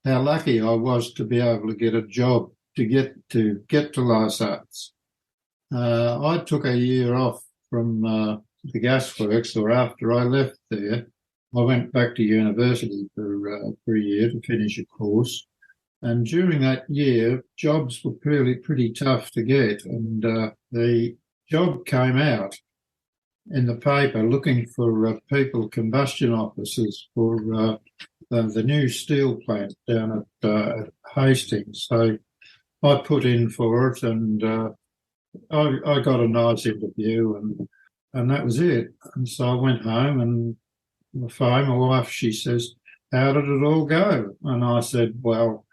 how lucky I was to be able to get a job to get to Halsteads. I took a year off from the gasworks, or after I left there, I went back to university for a year to finish a course. And during that year, jobs were pretty tough to get. And the job came out in the paper looking for people combustion officers for the new steel plant down at Hastings. So I put in for it, and I got a nice interview, and that was it. And so I went home, and on the phone, my wife, she says, "How did it all go?" And I said, "Well,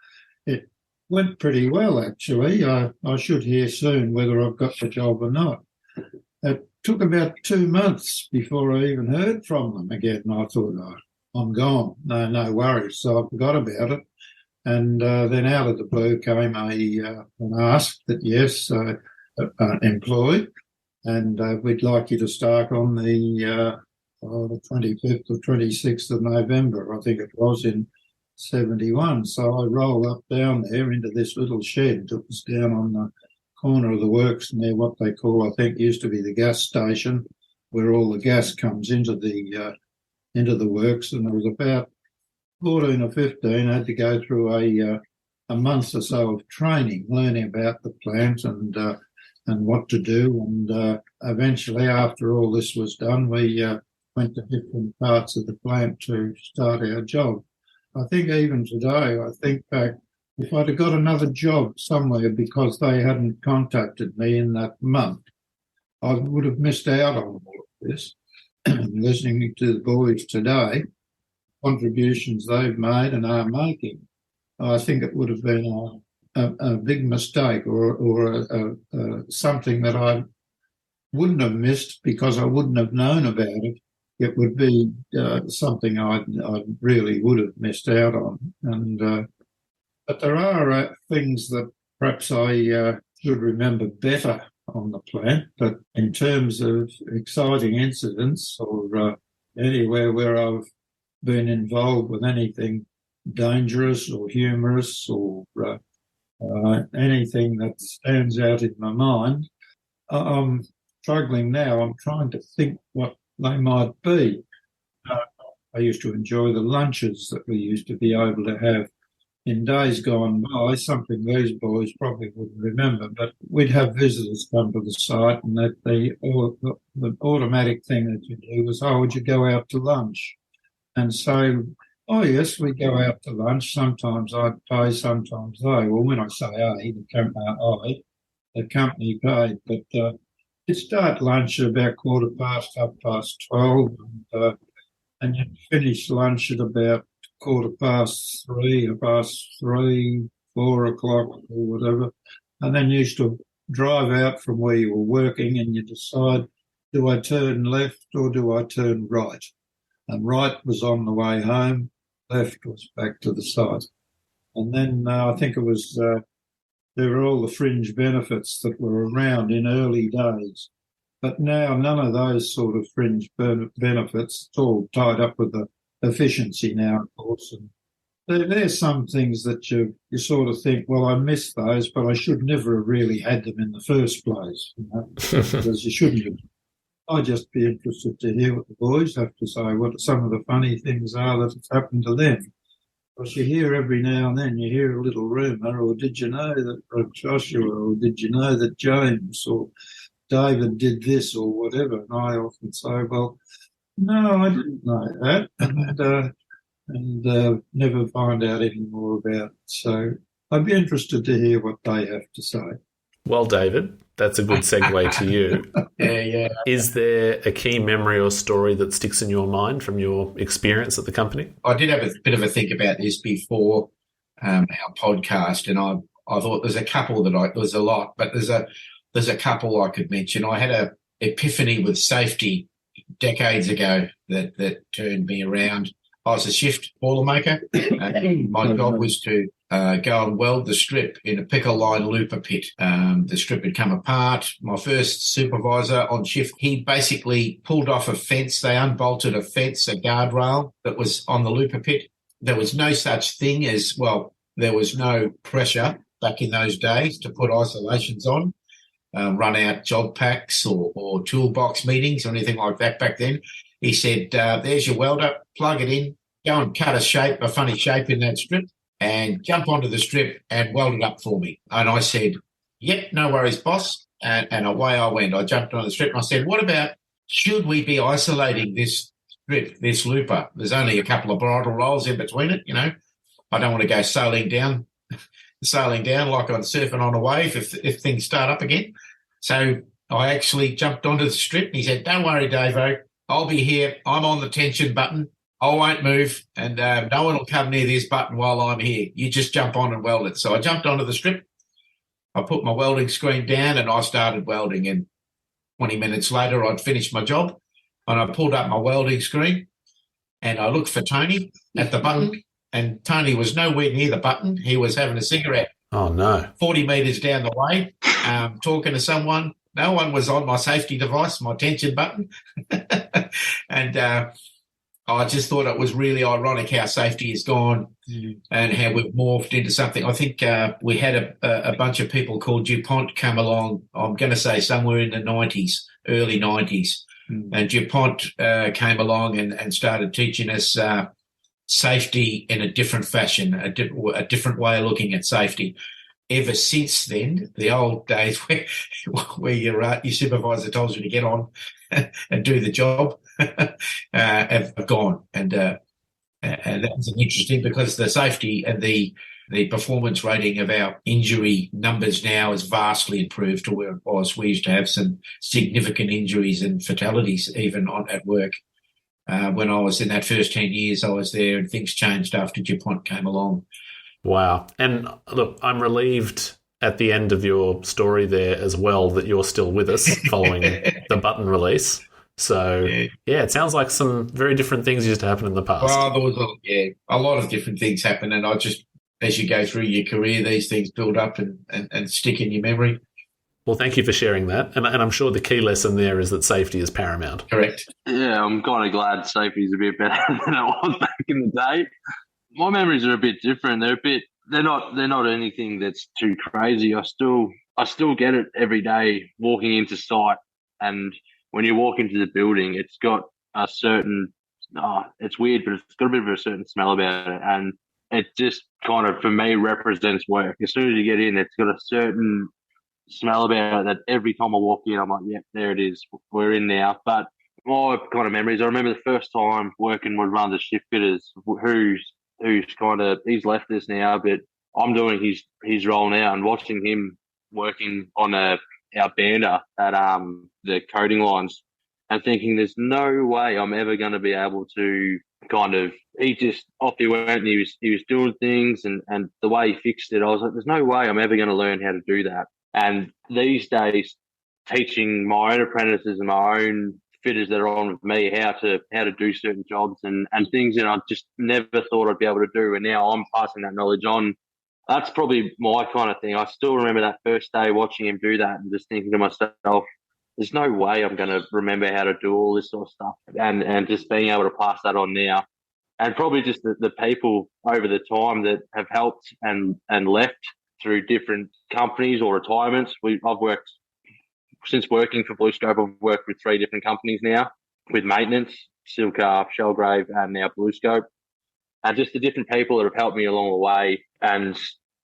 it went pretty well, actually. I should hear soon whether I've got the job or not." It took about 2 months before I even heard from them again. And I thought, I'm gone. No worries. So I forgot about it. And then out of the blue came an ask that, yes, employed, and we'd like you to start on the 25th or 26th of November, I think it was, in 71. So I rolled up down there into this little shed that was down on the corner of the works near what they call, I think, used to be the gas station, where all the gas comes into the works. And there was about 14 or 15. I had to go through a month or so of training, learning about the plant and what to do. And eventually, after all this was done, we went to different parts of the plant to start our job. I think even today, I think back, if I'd have got another job somewhere because they hadn't contacted me in that month, I would have missed out on all of this. Listening to the boys today, contributions they've made and are making, I think it would have been a big mistake or something that I wouldn't have missed because I wouldn't have known about it. It would be something I really would have missed out on. And but there are things that perhaps I should remember better on the plant. But in terms of exciting incidents or anywhere where I've been involved with anything dangerous or humorous or anything that stands out in my mind, I'm struggling now. I'm trying to think what they might be. I used to enjoy the lunches that we used to be able to have in days gone by, something these boys probably wouldn't remember, but we'd have visitors come to the site and that the automatic thing that you do was, oh, would you go out to lunch? And so, oh, yes, we go out to lunch. Sometimes I'd pay, sometimes they. Well, when I say the company paid, but you'd start lunch at about 12:15, and you'd finish lunch at about 3:15, 4 o'clock or whatever. And then you used to drive out from where you were working and you decide, do I turn left or do I turn right? And right was on the way home, left was back to the site. And then I think it was, there were all the fringe benefits that were around in early days. But now none of those sort of fringe benefits, it's all tied up with the efficiency now, of course. And there's some things that you sort of think, well, I missed those, but I should never have really had them in the first place, because you shouldn't have. I'd just be interested to hear what the boys have to say, what some of the funny things are that have happened to them. Because you hear every now and then, you hear a little rumour, or did you know that Joshua, or did you know that James or David did this or whatever? And I often say, well, no, I didn't know that, and never find out any more about it. So I'd be interested to hear what they have to say. Well, David, that's a good segue to you. Yeah. Is there a key memory or story that sticks in your mind from your experience at the company? I did have a bit of a think about this before our podcast, and I thought there's a couple there's a lot, but there's a couple I could mention. I had a epiphany with safety decades ago that turned me around. I was a shift boilermaker, and my job was to go and weld the strip in a pickle line looper pit. The strip had come apart. My first supervisor on shift, he basically pulled off a fence. They unbolted a fence, a guardrail that was on the looper pit. There was no such thing as, well, there was no pressure back in those days to put isolations on, run out job packs or toolbox meetings or anything like that back then. He said, there's your welder, plug it in, go and cut a funny shape in that strip and jump onto the strip and weld it up for me. And I said, yep, no worries, boss. And away I went. I jumped onto the strip and I said, what about, should we be isolating this strip, this looper? There's only a couple of bridle rolls in between it, I don't want to go sailing down like I'm surfing on a wave if things start up again. So I actually jumped onto the strip and he said, don't worry, Davo, I'll be here. I'm on the tension button. I won't move, and no one will come near this button while I'm here. You just jump on and weld it. So I jumped onto the strip. I put my welding screen down and I started welding. And 20 minutes later, I'd finished my job and I pulled up my welding screen and I looked for Tony at the button, and Tony was nowhere near the button. He was having a cigarette. Oh, no. 40 metres down the way, talking to someone. No one was on my safety device, my tension button. And I just thought it was really ironic how safety has gone and how we've morphed into something. I think we had a bunch of people called DuPont come along, I'm going to say somewhere in the 90s, early 90s. And DuPont came along and started teaching us safety in a different fashion, a different way of looking at safety. Ever since then, the old days where your supervisor told you to get on and do the job have gone. And And that was interesting because the safety and the performance rating of our injury numbers now is vastly improved to where it was. We used to have some significant injuries and fatalities even at work. When I was in that first 10 years I was there, and things changed after DuPont came along. Wow. And look, I'm relieved at the end of your story there as well that you're still with us following the button release. So, yeah, it sounds like some very different things used to happen in the past. Well, there was a lot of different things happen, and as you go through your career, these things build up and stick in your memory. Well, thank you for sharing that. And I'm sure the key lesson there is that safety is paramount. Correct. Yeah, I'm kind of glad safety is a bit better than it was back in the day. My memories are a bit different. They're not anything that's too crazy. I still get it every day walking into site, and when you walk into the building, it's got a certain it's weird, but it's got a bit of a certain smell about it, and it just kind of, for me, represents work. As soon as you get in, it's got a certain smell about it that every time I walk in, I'm like, yep, there it is. We're in now. But my kind of memories, I remember the first time working with one of the shift fitters he's left us now, but I'm doing his role now, and watching him working on our bander at the coating lines, and thinking there's no way I'm ever going to be able to he just off he went, and he was doing things, and the way he fixed it, I was like, there's no way I'm ever going to learn how to do that. And these days, teaching my own apprentices and my own fitters that are on with me how to do certain jobs and things that I just never thought I'd be able to do, and now I'm passing that knowledge on. That's probably my kind of thing. I still remember that first day watching him do that and just thinking to myself, there's no way I'm going to remember how to do all this sort of stuff, and just being able to pass that on now. And probably just the people over the time that have helped and left through different companies or retirements. Since working for BlueScope, I've worked with 3 different companies now, with maintenance, Silcar, Shelgrave, and now BlueScope. And just the different people that have helped me along the way, and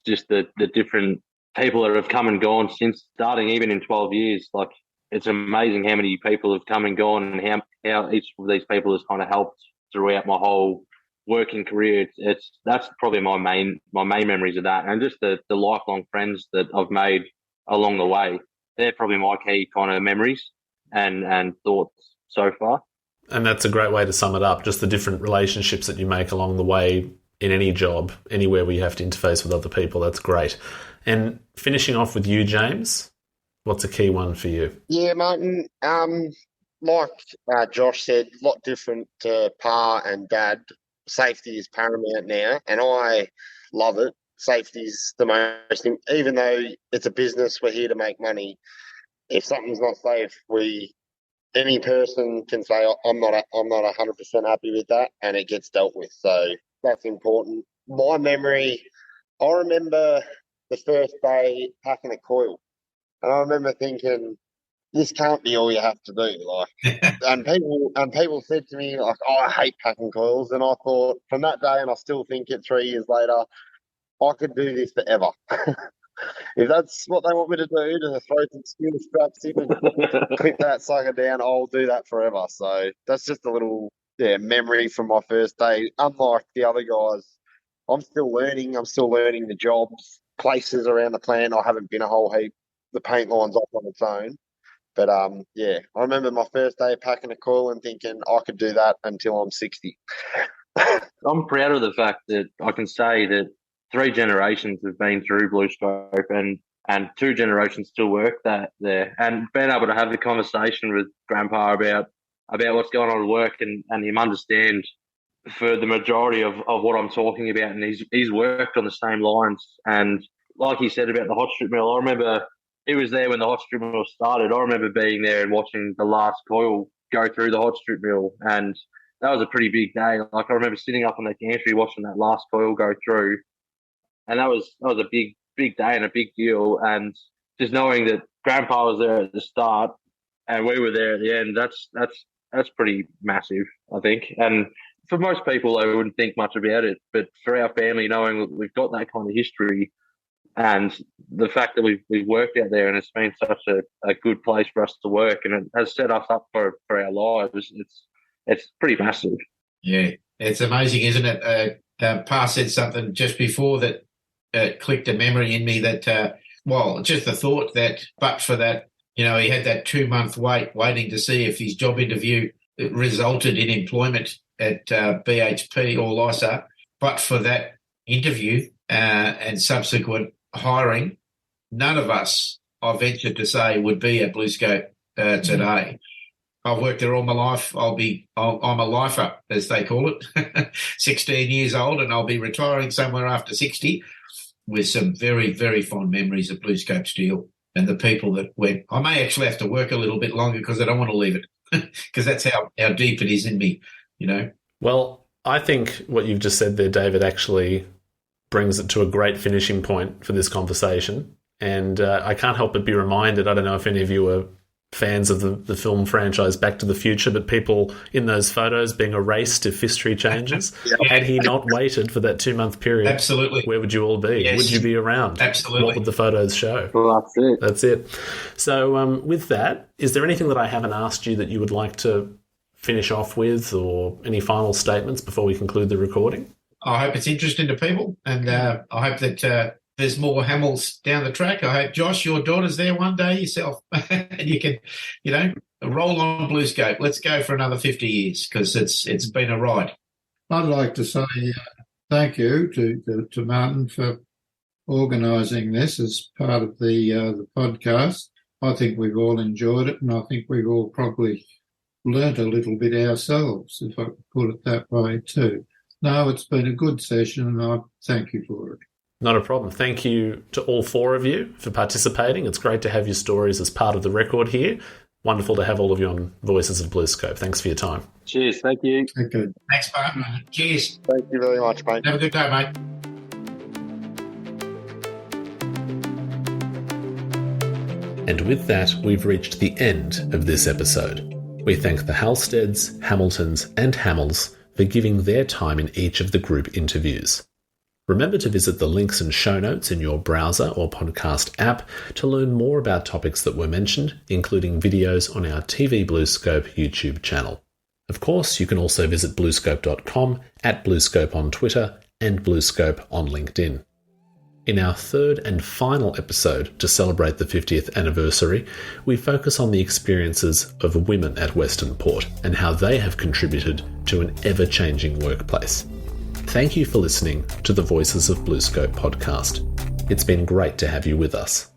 just the different people that have come and gone since starting, even in 12 years. Like, it's amazing how many people have come and gone, and how each of these people has kind of helped throughout my whole working career. That's probably my main memories of that, and just the lifelong friends that I've made along the way. They're probably my key kind of memories and thoughts so far. And that's a great way to sum it up, just the different relationships that you make along the way in any job, anywhere where you have to interface with other people. That's great. And finishing off with you, James, what's a key one for you? Yeah, Martin, like Josh said, a lot different to Pa and Dad. Safety is paramount now, and I love it. Safety is the most thing. Even though it's a business, we're here to make money. If something's not safe, any person can say, I'm not 100% happy with that, and it gets dealt with. So that's important. My memory, I remember the first day packing a coil, and I remember thinking, this can't be all you have to do. Like, and people said to me, like, oh, I hate packing coils. And I thought, from that day, and I still think it 3 years later, I could do this forever. If that's what they want me to do, to throw some steel straps in and clip that sucker down, I'll do that forever. So that's just a little memory from my first day. Unlike the other guys, I'm still learning. I'm still learning the jobs, places around the plant. I haven't been a whole heap. The paint line's off on its own. But, I remember my first day packing a coil and thinking I could do that until I'm 60. I'm proud of the fact that I can say that 3 generations have been through BlueScope, and 2 generations still work there. And being able to have the conversation with Grandpa about what's going on at work, and him understand for the majority of what I'm talking about. And he's worked on the same lines. And like he said about the hot strip mill, I remember he was there when the hot strip mill started. I remember being there and watching the last coil go through the hot strip mill, and that was a pretty big day. Like, I remember sitting up on the gantry watching that last coil go through, and that was a big day and a big deal. And just knowing that Grandpa was there at the start and we were there at the end, that's pretty massive, I think. And for most people, they wouldn't think much about it, but for our family, knowing that we've got that kind of history, and the fact that we've worked out there, and it's been such a good place for us to work, and it has set us up for our lives, it's pretty massive. Yeah. It's amazing, isn't it? Pa said something just before that clicked a memory in me that, just the thought that, but for that, he had that 2-month wait, waiting to see if his job interview resulted in employment at BHP or Lysa. But for that interview and subsequent hiring, none of us, I venture to say, would be at BlueScope today. I've worked there all my life. I'm a lifer, as they call it, 16 years old, and I'll be retiring somewhere after 60 with some very, very fond memories of BlueScope Steel and the people that went. I may actually have to work a little bit longer because I don't want to leave it because that's how deep it is in me, Well, I think what you've just said there, David, actually brings it to a great finishing point for this conversation. And I can't help but be reminded, I don't know if any of you are fans of the film franchise Back to the Future, but people in those photos being erased if history changes. Had he not waited for that 2-month period, absolutely, where would you all be? Yes. Would you be around? Absolutely. What would the photos show? Well, That's it. So with that, is there anything that I haven't asked you that you would like to finish off with, or any final statements before we conclude the recording? I hope it's interesting to people, and I hope that there's more Hammills down the track. I hope, Josh, your daughter's there one day yourself, and you can, roll on BlueScope. Let's go for another 50 years because it's been a ride. I'd like to say thank you to Martin for organising this as part of the podcast. I think we've all enjoyed it, and I think we've all probably learnt a little bit ourselves, if I could put it that way too. No, it's been a good session, and I thank you for it. Not a problem. Thank you to all 4 of you for participating. It's great to have your stories as part of the record here. Wonderful to have all of you on Voices of BlueScope. Thanks for your time. Cheers. Thank you. Okay. Thanks, Martin. Cheers. Thank you very much, mate. Have a good day, mate. And with that, we've reached the end of this episode. We thank the Halsteads, Hamiltons and Hammills for giving their time in each of the group interviews. Remember to visit the links and show notes in your browser or podcast app to learn more about topics that were mentioned, including videos on our TV BlueScope YouTube channel. Of course, you can also visit bluescope.com, @BlueScope on Twitter, and BlueScope on LinkedIn. In our 3rd and final episode to celebrate the 50th anniversary, we focus on the experiences of women at Western Port and how they have contributed to an ever-changing workplace. Thank you for listening to the Voices of BlueScope podcast. It's been great to have you with us.